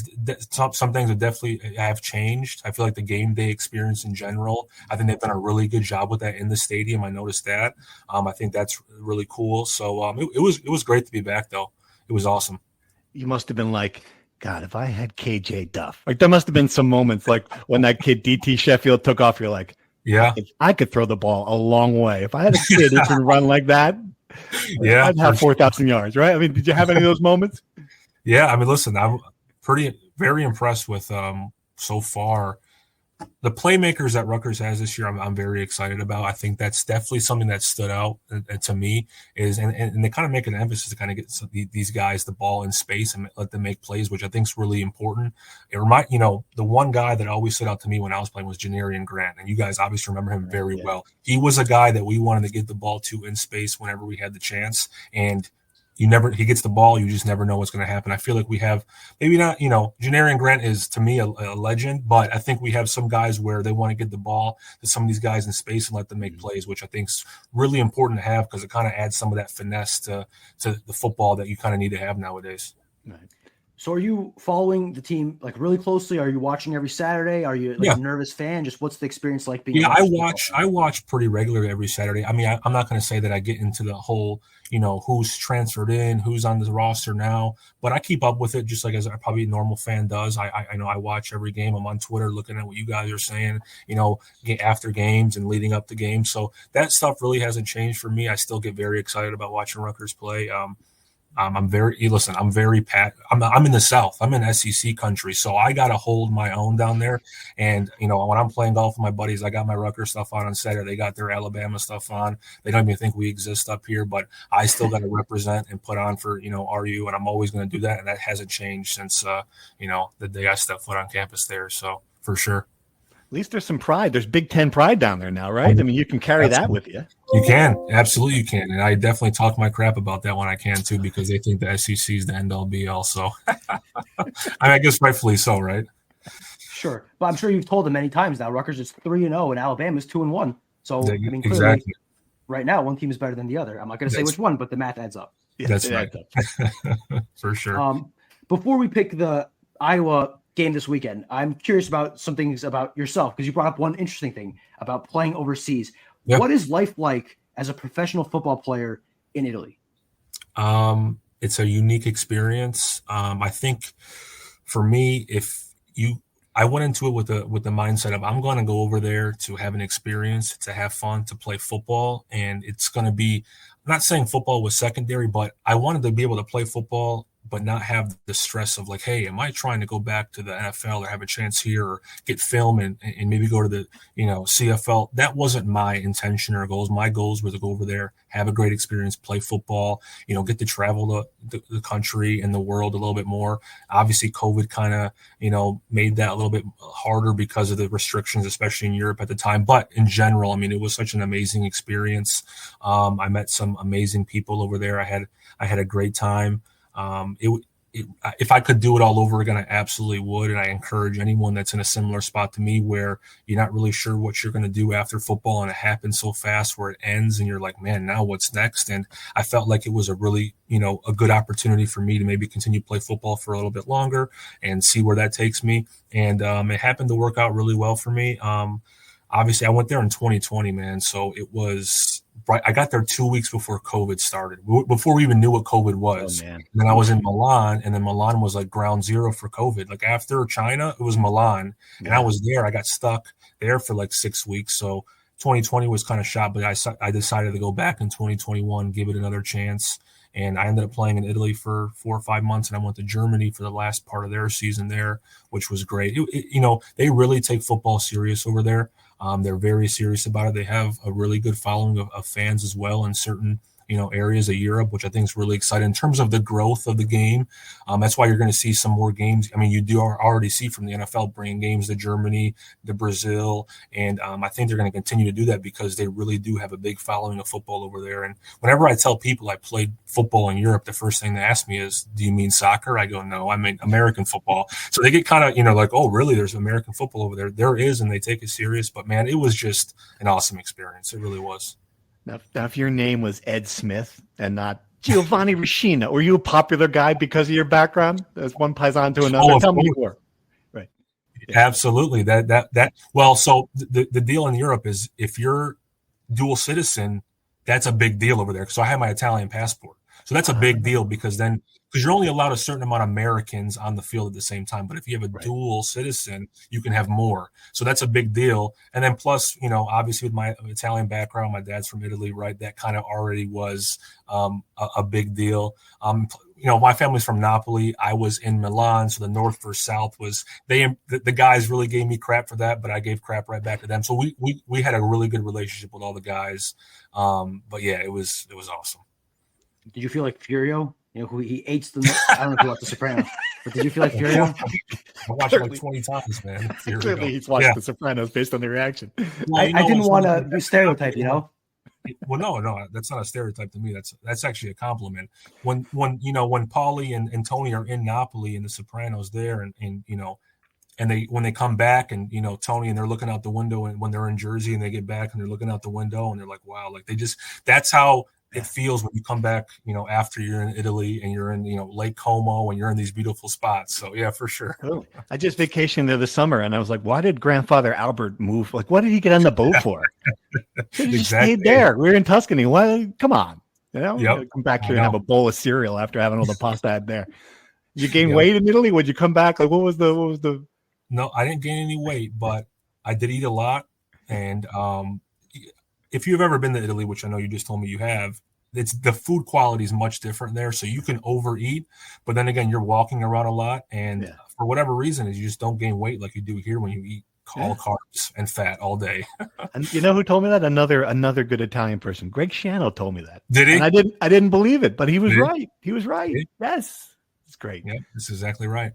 Speaker 11: Some things that definitely have changed. I feel like the game day experience in general, I think they've done a really good job with that in the stadium. I noticed that. I think that's really cool. So it was great to be back, though. It was awesome.
Speaker 1: You must have been like, God, if I had KJ Duff, like there must have been some moments like when that kid DT Sheffield took off. You're like,
Speaker 11: yeah,
Speaker 1: I could throw the ball a long way. If I had a kid who can run like that,
Speaker 11: yeah,
Speaker 1: I'd have 4,000 yards, right? I mean, did you have any of those moments?
Speaker 11: Yeah, I mean, listen, I'm pretty very impressed with so far. The playmakers that Rutgers has this year, I'm very excited about. I think that's definitely something that stood out to me is, and they kind of make an emphasis to kind of get these guys the ball in space and let them make plays, which I think is really important. It the one guy that always stood out to me when I was playing was Janarian Grant, and you guys obviously remember him very well. He was a guy that we wanted to get the ball to in space whenever we had the chance, and he gets the ball, you just never know what's going to happen. I feel like we have, maybe not, Janarian Grant is to me a legend, but I think we have some guys where they want to get the ball to some of these guys in space and let them make plays, which I think is really important to have because it kind of adds some of that finesse to the football that you kind of need to have nowadays.
Speaker 1: Right.
Speaker 9: So are you following the team like really closely? Are you watching every Saturday? Are you a nervous fan? Just what's the experience like being?
Speaker 11: Yeah, I watch pretty regularly every Saturday. I mean, I'm not going to say that I get into the whole, who's transferred in, who's on the roster now, but I keep up with it just like as probably a normal fan does. I know I watch every game. I'm on Twitter looking at what you guys are saying, after games and leading up to games. So that stuff really hasn't changed for me. I still get very excited about watching Rutgers play. I'm in the South. I'm in SEC country, so I got to hold my own down there. And, when I'm playing golf with my buddies, I got my Rutgers stuff on Saturday. They got their Alabama stuff on. They don't even think we exist up here, but I still got to represent and put on for, RU, and I'm always going to do that. And that hasn't changed since, the day I stepped foot on campus there. So for sure.
Speaker 1: At least there's some pride. There's Big Ten pride down there now, right? I mean, you can carry that with you.
Speaker 11: You can. Absolutely you can. And I definitely talk my crap about that when I can, too, because they think the SEC is the end-all, be-all. So, I guess rightfully so, right?
Speaker 9: Sure. But I'm sure you've told them many times now, Rutgers is 3-0 and Alabama's 2-1. So, I mean, clearly,
Speaker 11: exactly.
Speaker 9: Right now, one team is better than the other. I'm not going to say which one, but the math adds up.
Speaker 11: That's right. For sure.
Speaker 9: Before we pick the Iowa game this weekend, I'm curious about some things about yourself because you brought up one interesting thing about playing overseas. Yep. What is life like as a professional football player in Italy?
Speaker 11: It's a unique experience. I think for me, I went into it with the mindset of I'm going to go over there to have an experience, to have fun, to play football, and it's going to be. I'm not saying football was secondary, but I wanted to be able to play football but not have the stress of like, hey, am I trying to go back to the NFL or have a chance here or get film and maybe go to the, CFL? That wasn't my intention or goals. My goals were to go over there, have a great experience, play football, get to travel the country and the world a little bit more. Obviously, COVID kind of, made that a little bit harder because of the restrictions, especially in Europe at the time. But in general, I mean, it was such an amazing experience. I met some amazing people over there. I had a great time. If I could do it all over again, I absolutely would. And I encourage anyone that's in a similar spot to me where you're not really sure what you're going to do after football and it happens so fast where it ends and you're like, man, now what's next? And I felt like it was a really, a good opportunity for me to maybe continue to play football for a little bit longer and see where that takes me. And it happened to work out really well for me. Obviously, I went there in 2020, man. So it was right. I got there 2 weeks before COVID started, before we even knew what COVID was. Oh, man. And then I was in Milan, and then Milan was like ground zero for COVID. Like after China, it was Milan. Yeah. And I was there. I got stuck there for like 6 weeks. So 2020 was kind of shot, but I decided to go back in 2021, give it another chance. And I ended up playing in Italy for 4 or 5 months, and I went to Germany for the last part of their season there, which was great. They really take football serious over there. They're very serious about it. They have a really good following of fans as well in certain areas of Europe, which I think is really exciting in terms of the growth of the game. That's why you're going to see some more games. I mean, you do already see from the NFL bringing games to Germany, to Brazil, and I think they're going to continue to do that because they really do have a big following of football over there. And whenever I tell people I played football in Europe, the first thing they ask me is, do you mean soccer? I go, no, I mean American football. So they get kind of, like, oh, really? There's American football over there. There is, and they take it serious. But, man, it was just an awesome experience. It really was.
Speaker 1: Now, if your name was Ed Smith and not Giovanni Rescigno, were you a popular guy because of your background? As one plays on to another. Tell me you were. Right.
Speaker 11: Yeah. Absolutely. Well, so the deal in Europe is if you're dual citizen, that's a big deal over there. So I have my Italian passport. So that's a big deal because you're only allowed a certain amount of Americans on the field at the same time. But if you have a dual citizen, you can have more. So that's a big deal. And then plus, obviously with my Italian background, my dad's from Italy, right? That kind of already was a big deal. My family's from Napoli. I was in Milan, so the North versus South was the guys really gave me crap for that, but I gave crap right back to them. So we had a really good relationship with all the guys. But yeah, it was awesome.
Speaker 9: Did you feel like Furio? Who he hates the I don't know if you watched The Sopranos, but did you feel like Furio?
Speaker 11: I watched it like 20 times, man.
Speaker 1: Clearly, he's watched The Sopranos based on the reaction.
Speaker 9: Well, I didn't want to be stereotype, Well,
Speaker 11: no, that's not a stereotype to me. That's actually a compliment. When Paulie and Tony are in Napoli and The Sopranos there, and when they come back and Tony and they're looking out the window, and when they're in Jersey and they get back and they're looking out the window and they're like, wow, like that's how it feels when you come back, after you're in Italy and you're in, Lake Como and you're in these beautiful spots. So yeah, for sure.
Speaker 1: Oh, I just vacationed there this summer and I was like, why did grandfather Albert move? Like, what did he get on the boat for? He just stayed there. We were in Tuscany. Why? Come on. Come back here and have a bowl of cereal after having all the pasta I had there. You gain weight in Italy? Would you come back? Like, what was the?
Speaker 11: No, I didn't gain any weight, but I did eat a lot. And, if you've ever been to Italy, which I know you just told me you have, the food quality is much different there. So you can overeat, but then again, you're walking around a lot. And for whatever reason, you just don't gain weight like you do here when you eat all carbs and fat all day.
Speaker 1: And you know who told me that? Another good Italian person. Greg Schiano told me that.
Speaker 11: Did he?
Speaker 1: And I didn't believe it, but he was right. He was right. Yes. It's great.
Speaker 11: Yeah, that's exactly right.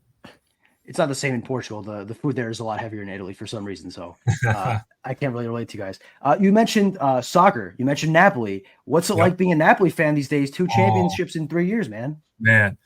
Speaker 9: It's not the same in Portugal. The food there is a lot heavier in Italy for some reason. So I can't really relate to you guys. You mentioned soccer. You mentioned Napoli. What's it like being a Napoli fan these days? 2 championships in 3 years, man.
Speaker 11: Man,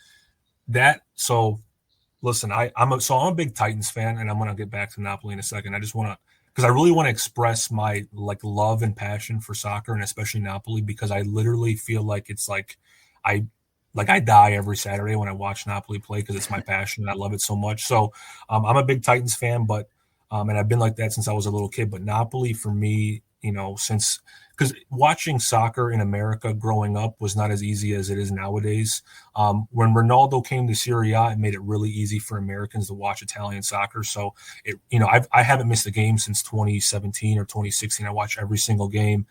Speaker 11: listen, I'm a big Titans fan, and I'm going to get back to Napoli in a second. I just want to, because I really want to express my love and passion for soccer, and especially Napoli, because I literally feel like it's I die every Saturday when I watch Napoli play because it's my passion and I love it so much. So I'm a big Titans fan, but and I've been like that since I was a little kid. But Napoli for me, because watching soccer in America growing up was not as easy as it is nowadays. When Ronaldo came to Serie A, it made it really easy for Americans to watch Italian soccer. So I haven't missed a game since 2017 or 2016. I watch every single game.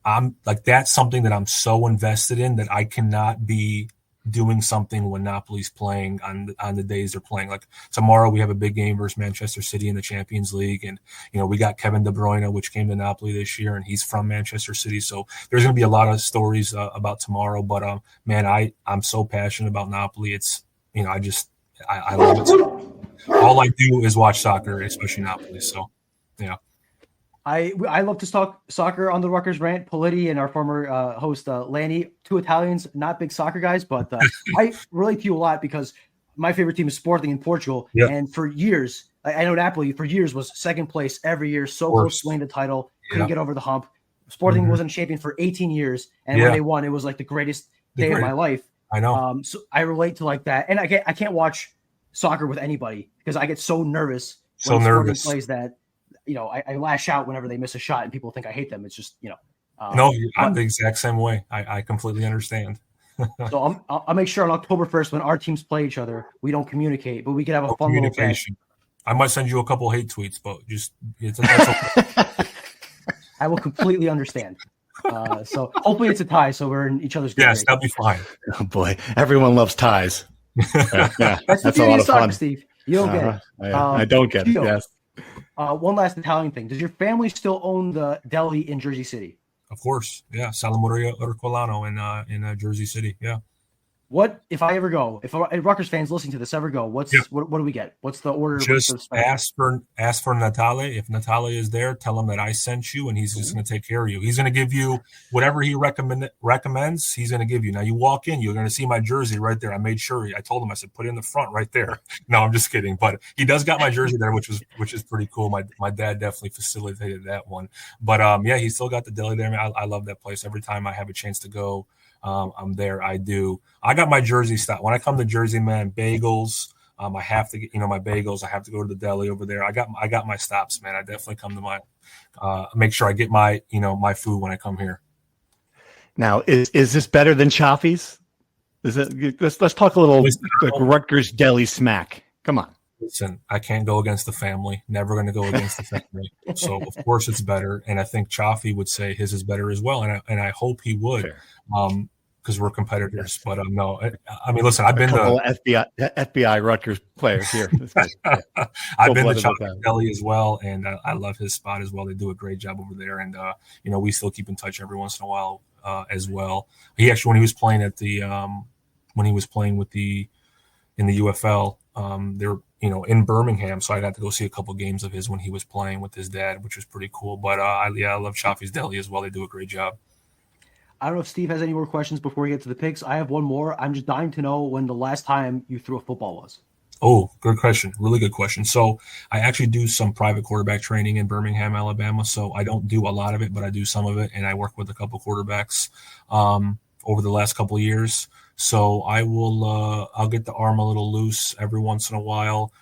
Speaker 11: I'm like, that's something that I'm so invested in that I cannot be doing something when Napoli's playing on the days they're playing. Like tomorrow we have a big game versus Manchester City in the Champions League. And, we got Kevin De Bruyne, which came to Napoli this year, and he's from Manchester City. So there's going to be a lot of stories about tomorrow, but man, I'm so passionate about Napoli. It's, I love it. So all I do is watch soccer, especially Napoli. So, yeah.
Speaker 9: I love to talk soccer on the Rutgers Rant. Politi and our former host Lanny, 2 Italians, not big soccer guys, but I relate to you a lot because my favorite team is Sporting in Portugal. Yep. And for years, I know Napoli for years was second place every year, so close to winning the title, couldn't get over the hump. Sporting wasn't champion for 18 years, and when they won, it was like the greatest day of my life.
Speaker 11: I know.
Speaker 9: So I relate to like that, and I can't watch soccer with anybody because I get so nervous when Sporting plays that. I lash out whenever they miss a shot and people think I hate them. It's just,
Speaker 11: no, I'm the exact same way. I completely understand.
Speaker 9: So I'll make sure on October 1st when our teams play each other, we don't communicate, but we can have a fun little bet.
Speaker 11: I might send you a couple hate tweets, but that's okay.
Speaker 9: I will completely understand. So hopefully it's a tie, so we're in each other's good.
Speaker 11: Yes, that'll be fine.
Speaker 1: Oh boy, everyone loves ties.
Speaker 9: That's a lot of fun, Steve. You don't get it.
Speaker 1: I don't get it. Yes.
Speaker 9: One last Italian thing. Does your family still own the deli in Jersey City?
Speaker 11: Of course. Yeah. Salamoria Ercolano in Jersey City. Yeah.
Speaker 9: What if I ever go? If Rutgers fans listening to this ever go, what do we get? What's the order?
Speaker 11: Just ask for Natale. If Natale is there, tell him that I sent you, and he's just going to take care of you. He's going to give you whatever he recommends. He's going to give you. Now you walk in, you're going to see my jersey right there. I made sure. I told him. I said, put it in the front right there. No, I'm just kidding. But he does got my jersey there, which is pretty cool. My dad definitely facilitated that one. But yeah, he still got the deli there. I love that place. Every time I have a chance to go, I'm there. I do. I got my Jersey style. When I come to Jersey, man, bagels. I have to get, my bagels. I have to go to the deli over there. I got my stops, man. I definitely come to my, make sure I get my, my food when I come here.
Speaker 1: Now, is this better than Chaffee's? Is it? Let's talk a little like Rutgers Deli smack. Come on.
Speaker 11: Listen, I can't go against the family. Never going to go against the family. So of course it's better, and I think Chaffee would say his is better as well, and I hope he would, because we're competitors. But no, I mean, listen, I've been
Speaker 1: to FBI Rutgers players here.
Speaker 11: I've been to Chaffee Deli as well, and I love his spot as well. They do a great job over there, and we still keep in touch every once in a while as well. He actually, when he was playing at the in the UFL, they're in Birmingham, so I got to go see a couple games of his when he was playing with his dad, which was pretty cool. But I love Chaffee's Deli as well. They do a great job.
Speaker 9: I don't know if Steve has any more questions before we get to the picks. I have one more. I'm just dying to know when the last time you threw a football was.
Speaker 11: Oh, good question. Really good question. So I actually do some private quarterback training in Birmingham, Alabama. So I don't do a lot of it, but I do some of it, and I work with a couple quarterbacks over the last couple of years. So I'll get the arm a little loose every once in a while.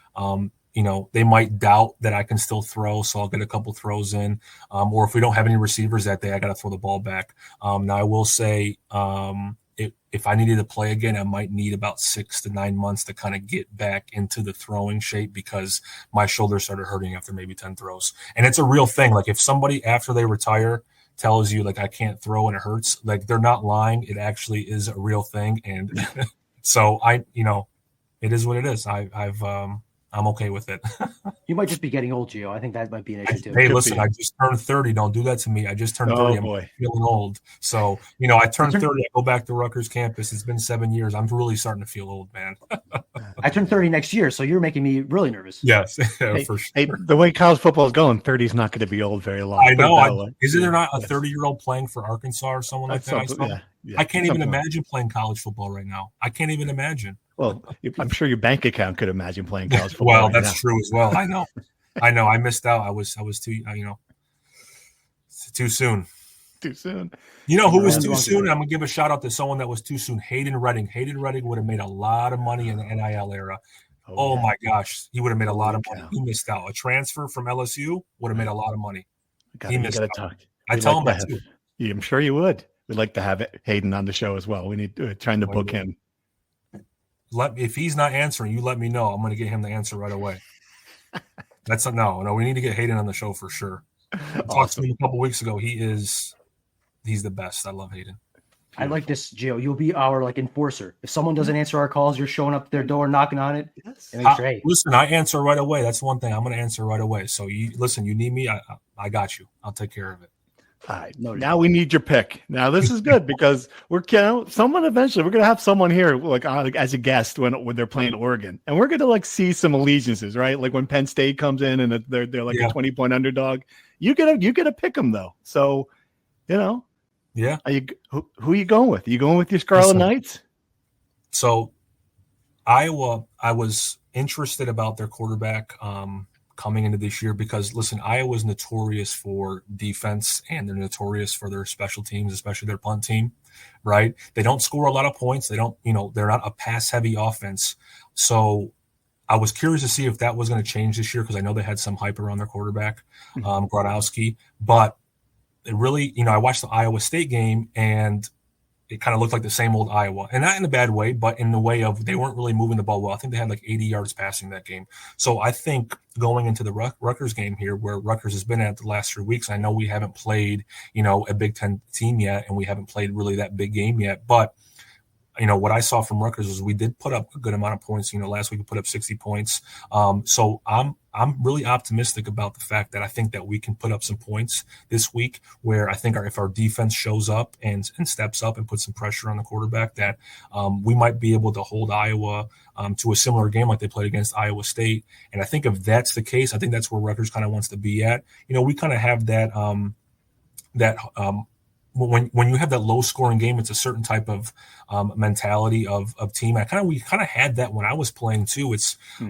Speaker 11: They might doubt that I can still throw, so I'll get a couple throws in. Or if we don't have any receivers that day, I got to throw the ball back. Now I will say, if I needed to play again, I might need about 6 to 9 months to kind of get back into the throwing shape, because my shoulder started hurting after maybe 10 throws. And it's a real thing. Like if somebody after they retire tells you like I can't throw and it hurts, like they're not lying. It actually is a real thing. And so it is what it is. I'm okay with it.
Speaker 9: You might just be getting old, Gio. I think that might be an issue too.
Speaker 11: Hey, listen, I just turned 30. Don't do that to me. I just turned 30. I'm feeling old. So, I turned 30. I go back to Rutgers campus. It's been 7 years. I'm really starting to feel old, man.
Speaker 9: I turned 30 next year, so you're making me really nervous.
Speaker 11: Yes,
Speaker 1: for
Speaker 11: sure.
Speaker 1: Hey, the way college football is going, 30 is not going to be old very long.
Speaker 11: I know. Isn't there not a 30-year-old playing for Arkansas or someone like that? I can't even imagine playing college football right now. I can't even imagine.
Speaker 1: Well, I'm sure your bank account could imagine playing college football.
Speaker 11: Well, that's true as well. I know. I missed out. I was too, too soon.
Speaker 1: Too soon.
Speaker 11: Who was too soon? I'm gonna give a shout out to someone that was too soon. Hayden Redding. Hayden Redding would have made a lot of money in the NIL era. Oh my gosh, he would have made a lot of money. He missed out. A transfer from LSU would have made a lot of money. He missed out. I tell him that too.
Speaker 1: Yeah, I'm sure you would. We'd like to have Hayden on the show as well. We need trying to book him.
Speaker 11: If he's not answering, you let me know. I'm going to get him the answer right away. No. We need to get Hayden on the show for sure. I talked to him a couple weeks ago. He's the best. I love Hayden.
Speaker 9: I like this, Gio. You'll be our enforcer. If someone doesn't answer our calls, you're showing up their door, knocking on it. Yes.
Speaker 11: Listen, I answer right away. That's one thing. I'm going to answer right away. So you need me. I got you. I'll take care of it.
Speaker 1: All right. Now we need your pick. Now this is good because we're someone eventually we're gonna have someone here as a guest when they're playing Oregon, and we're gonna see some allegiances, right? Like when Penn State comes in and they're a 20-point underdog. You get to pick them though. So
Speaker 11: yeah.
Speaker 1: Who are you going with? Are you going with your Scarlet Knights?
Speaker 11: So Iowa, I was interested about their quarterback coming into this year because, listen, Iowa's notorious for defense and they're notorious for their special teams, especially their punt team, right? They don't score a lot of points. They don't, they're not a pass-heavy offense. So I was curious to see if that was going to change this year because I know they had some hype around their quarterback, Grodowski. But it really, I watched the Iowa State game and it kind of looked like the same old Iowa, and not in a bad way, but in the way of they weren't really moving the ball well. I think they had 80 yards passing that game. So I think going into the Rutgers game here, where Rutgers has been at the last 3 weeks, I know we haven't played, a Big Ten team yet, and we haven't played really that big game yet. But, what I saw from Rutgers was we did put up a good amount of points. Last week we put up 60 points. So I'm really optimistic about the fact that I think that we can put up some points this week where I think if our defense shows up and steps up and puts some pressure on the quarterback, that we might be able to hold Iowa to a similar game like they played against Iowa State. And I think if that's the case, I think that's where Rutgers kind of wants to be at. We kind of have that when you have that low scoring game, it's a certain type of mentality of team. We kind of had that when I was playing too. It's, we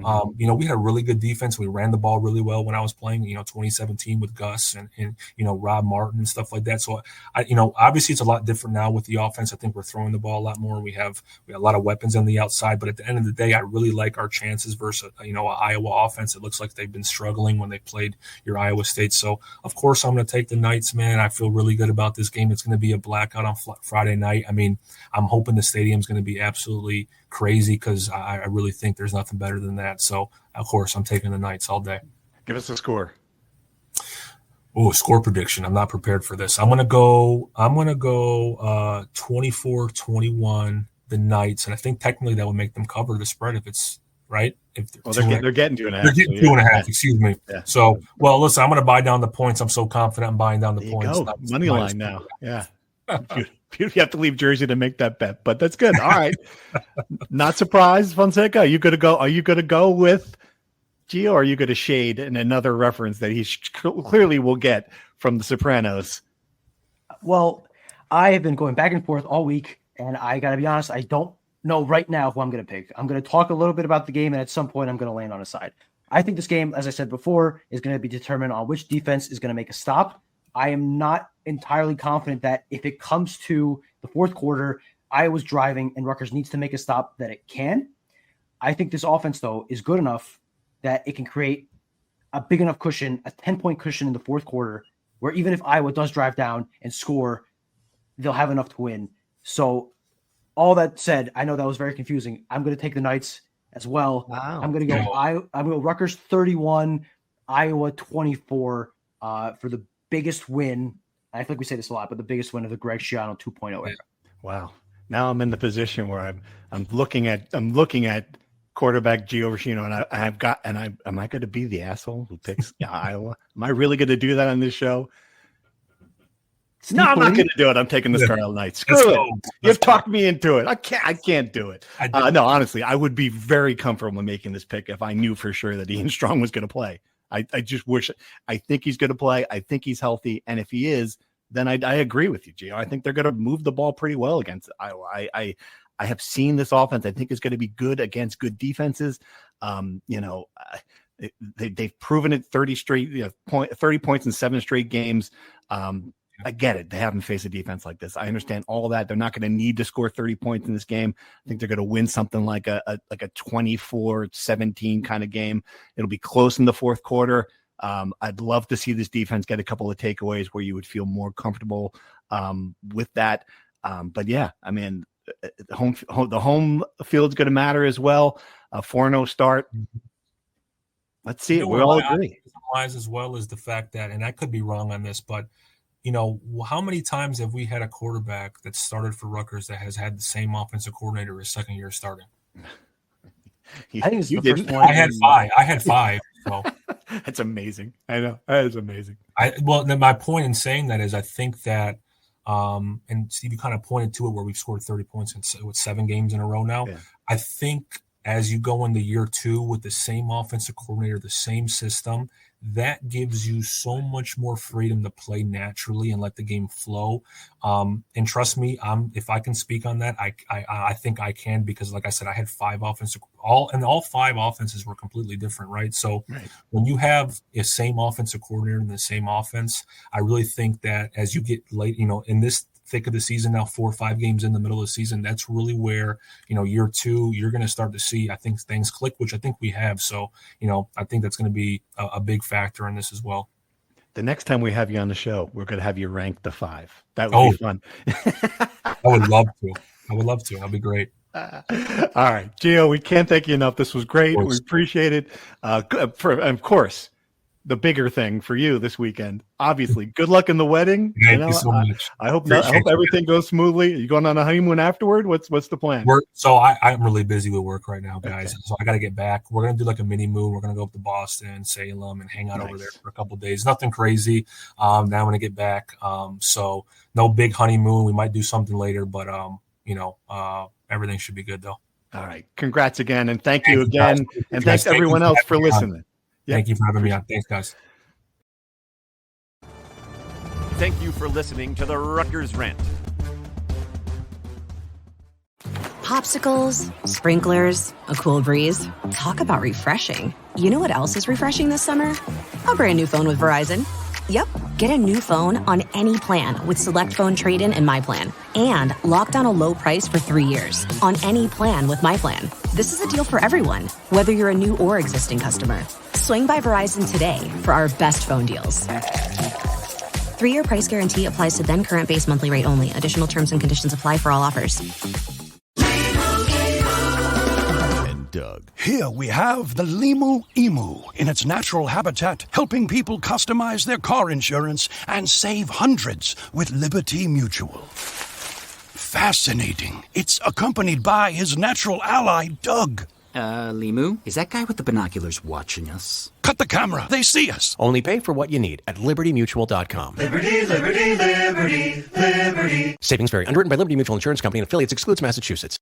Speaker 11: had a really good defense. We ran the ball really well when I was playing, 2017 with Gus and Rob Martin and stuff like that. So obviously it's a lot different now with the offense. I think we're throwing the ball a lot more. We have a lot of weapons on the outside, but at the end of the day, I really like our chances versus, an Iowa offense. It looks like they've been struggling when they played your Iowa State. So of course I'm going to take the Knights, man. I feel really good about this game. it's going to be a blackout on Friday night. I mean, I'm hoping the stadium's going to be absolutely crazy because I really think there's nothing better than that. So, of course, I'm taking the Knights all day.
Speaker 1: Give us a score.
Speaker 11: Oh, score prediction. I'm not prepared for this. I'm gonna go 24-21 the Knights, and I think technically that would make them cover the spread if it's right. If
Speaker 1: they're getting 2.5.
Speaker 11: They're getting 2.5. Excuse me.
Speaker 1: Yeah.
Speaker 11: So, well, listen, I'm gonna buy down the points. I'm so confident I'm buying down the points.
Speaker 1: Money line now. Yeah. You have to leave Jersey to make that bet, but that's good. All right. Not surprised, Fonseca. Are you gonna go with Gio, or are you going to shade in another reference that he clearly will get from The Sopranos?
Speaker 9: Well, I have been going back and forth all week, and I got to be honest, I don't know right now who I'm going to pick. I'm going to talk a little bit about the game, and at some point I'm going to land on a side. I think this game, as I said before, is going to be determined on which defense is going to make a stop. I am not entirely confident that if it comes to the fourth quarter, Iowa's driving and Rutgers needs to make a stop, that it can. I think this offense, though, is good enough that it can create a big enough cushion, a 10-point cushion in the fourth quarter, where even if Iowa does drive down and score, they'll have enough to win. So all that said, I know that was very confusing. I'm going to take the Knights as well.
Speaker 1: Wow.
Speaker 9: I'm going to go I'm going to go Rutgers 31, Iowa 24 for the biggest win. I feel like we say this a lot, but the biggest win of the Greg Schiano 2.0 era.
Speaker 1: Wow. Now I'm in the position where I'm looking at quarterback Gio Rescigno, and am I going to be the asshole who picks Iowa? Am I really going to do that on this show? No, I'm not going to do it. I'm taking the Scarlet Knights. Screw it. You've talked me into it. I can't do it. No, honestly, I would be very comfortable making this pick if I knew for sure that Ian Strong was going to play. I just wish. I think he's going to play. I think he's healthy, and if he is, then I agree with you, Gio. I think they're going to move the ball pretty well against Iowa. I have seen this offense. I think is going to be good against good defenses. They've proven it 30 points in 7 straight games. I get it. They haven't faced a defense like this. I understand all that. They're not going to need to score 30 points in this game. I think they're going to win something like a 24-17 kind of game. It'll be close in the fourth quarter. I'd love to see this defense get a couple of takeaways where you would feel more comfortable with that. But yeah, I mean, the home field's going to matter as well. A 4-0 start. Let's see it. We all agree.
Speaker 11: As well as the fact that, and I could be wrong on this, but how many times have we had a quarterback that started for Rutgers that has had the same offensive coordinator his second year starting?
Speaker 9: I think it's the first one.
Speaker 11: I had five. So.
Speaker 1: That's amazing. I know. That is amazing.
Speaker 11: Then my point in saying that is I think that, and Steve, you kind of pointed to it where we've scored 30 points in 7 games in a row now. Yeah. I think as you go into year 2 with the same offensive coordinator, the same system, that gives you so much more freedom to play naturally and let the game flow. And trust me, if I can speak on that, I think I can, because like I said, I had 5 offensive, all 5 offenses were completely different, right? So when you have a same offensive coordinator in the same offense, I really think that as you get late, in this thick of the season now, 4 or 5 games in the middle of the season, that's really where, year 2, you're going to start to see, I think, things click, which I think we have. So, I think that's going to be a big factor in this as well.
Speaker 1: The next time we have you on the show, we're going to have you rank the 5. That would be fun.
Speaker 11: I would love to. That'd be great.
Speaker 1: All right, Gio, we can't thank you enough. This was great. We appreciate it. Of course, the bigger thing for you this weekend, obviously, good luck in the wedding.
Speaker 11: Thank you so much.
Speaker 1: I hope everything goes smoothly. Are you going on a honeymoon afterward? What's the plan?
Speaker 11: I'm really busy with work right now, guys. Okay. So I got to get back. We're going to do like a mini moon. We're going to go up to Boston, Salem, and hang out over there for a couple of days. Nothing crazy. Now I'm going to get back. So no big honeymoon. We might do something later, but everything should be good though.
Speaker 1: All right. Congrats again. And thank you again. And thanks everyone else for listening.
Speaker 11: Thank you for having me on. Thanks, guys.
Speaker 8: Thank you for listening to the Rutgers Rant.
Speaker 12: Popsicles, sprinklers, a cool breeze. Talk about refreshing. You know what else is refreshing this summer? A brand new phone with Verizon. Yep, get a new phone on any plan with Select Phone Trade-in and My Plan. And lock down a low price for 3 years on any plan with My Plan. This is a deal for everyone, whether you're a new or existing customer. Swing by Verizon today for our best phone deals. 3-year price guarantee applies to then current base monthly rate only. Additional terms and conditions apply for all offers.
Speaker 13: And Doug. Here we have the Limu Emu in its natural habitat, helping people customize their car insurance and save hundreds with Liberty Mutual. Fascinating. It's accompanied by his natural ally, Doug.
Speaker 14: Limu? Is that guy with the binoculars watching us?
Speaker 13: Cut the camera. They see us.
Speaker 15: Only pay for what you need at libertymutual.com.
Speaker 16: Liberty, liberty, liberty, liberty.
Speaker 15: Savings vary. Underwritten by Liberty Mutual Insurance Company and affiliates. Excludes Massachusetts.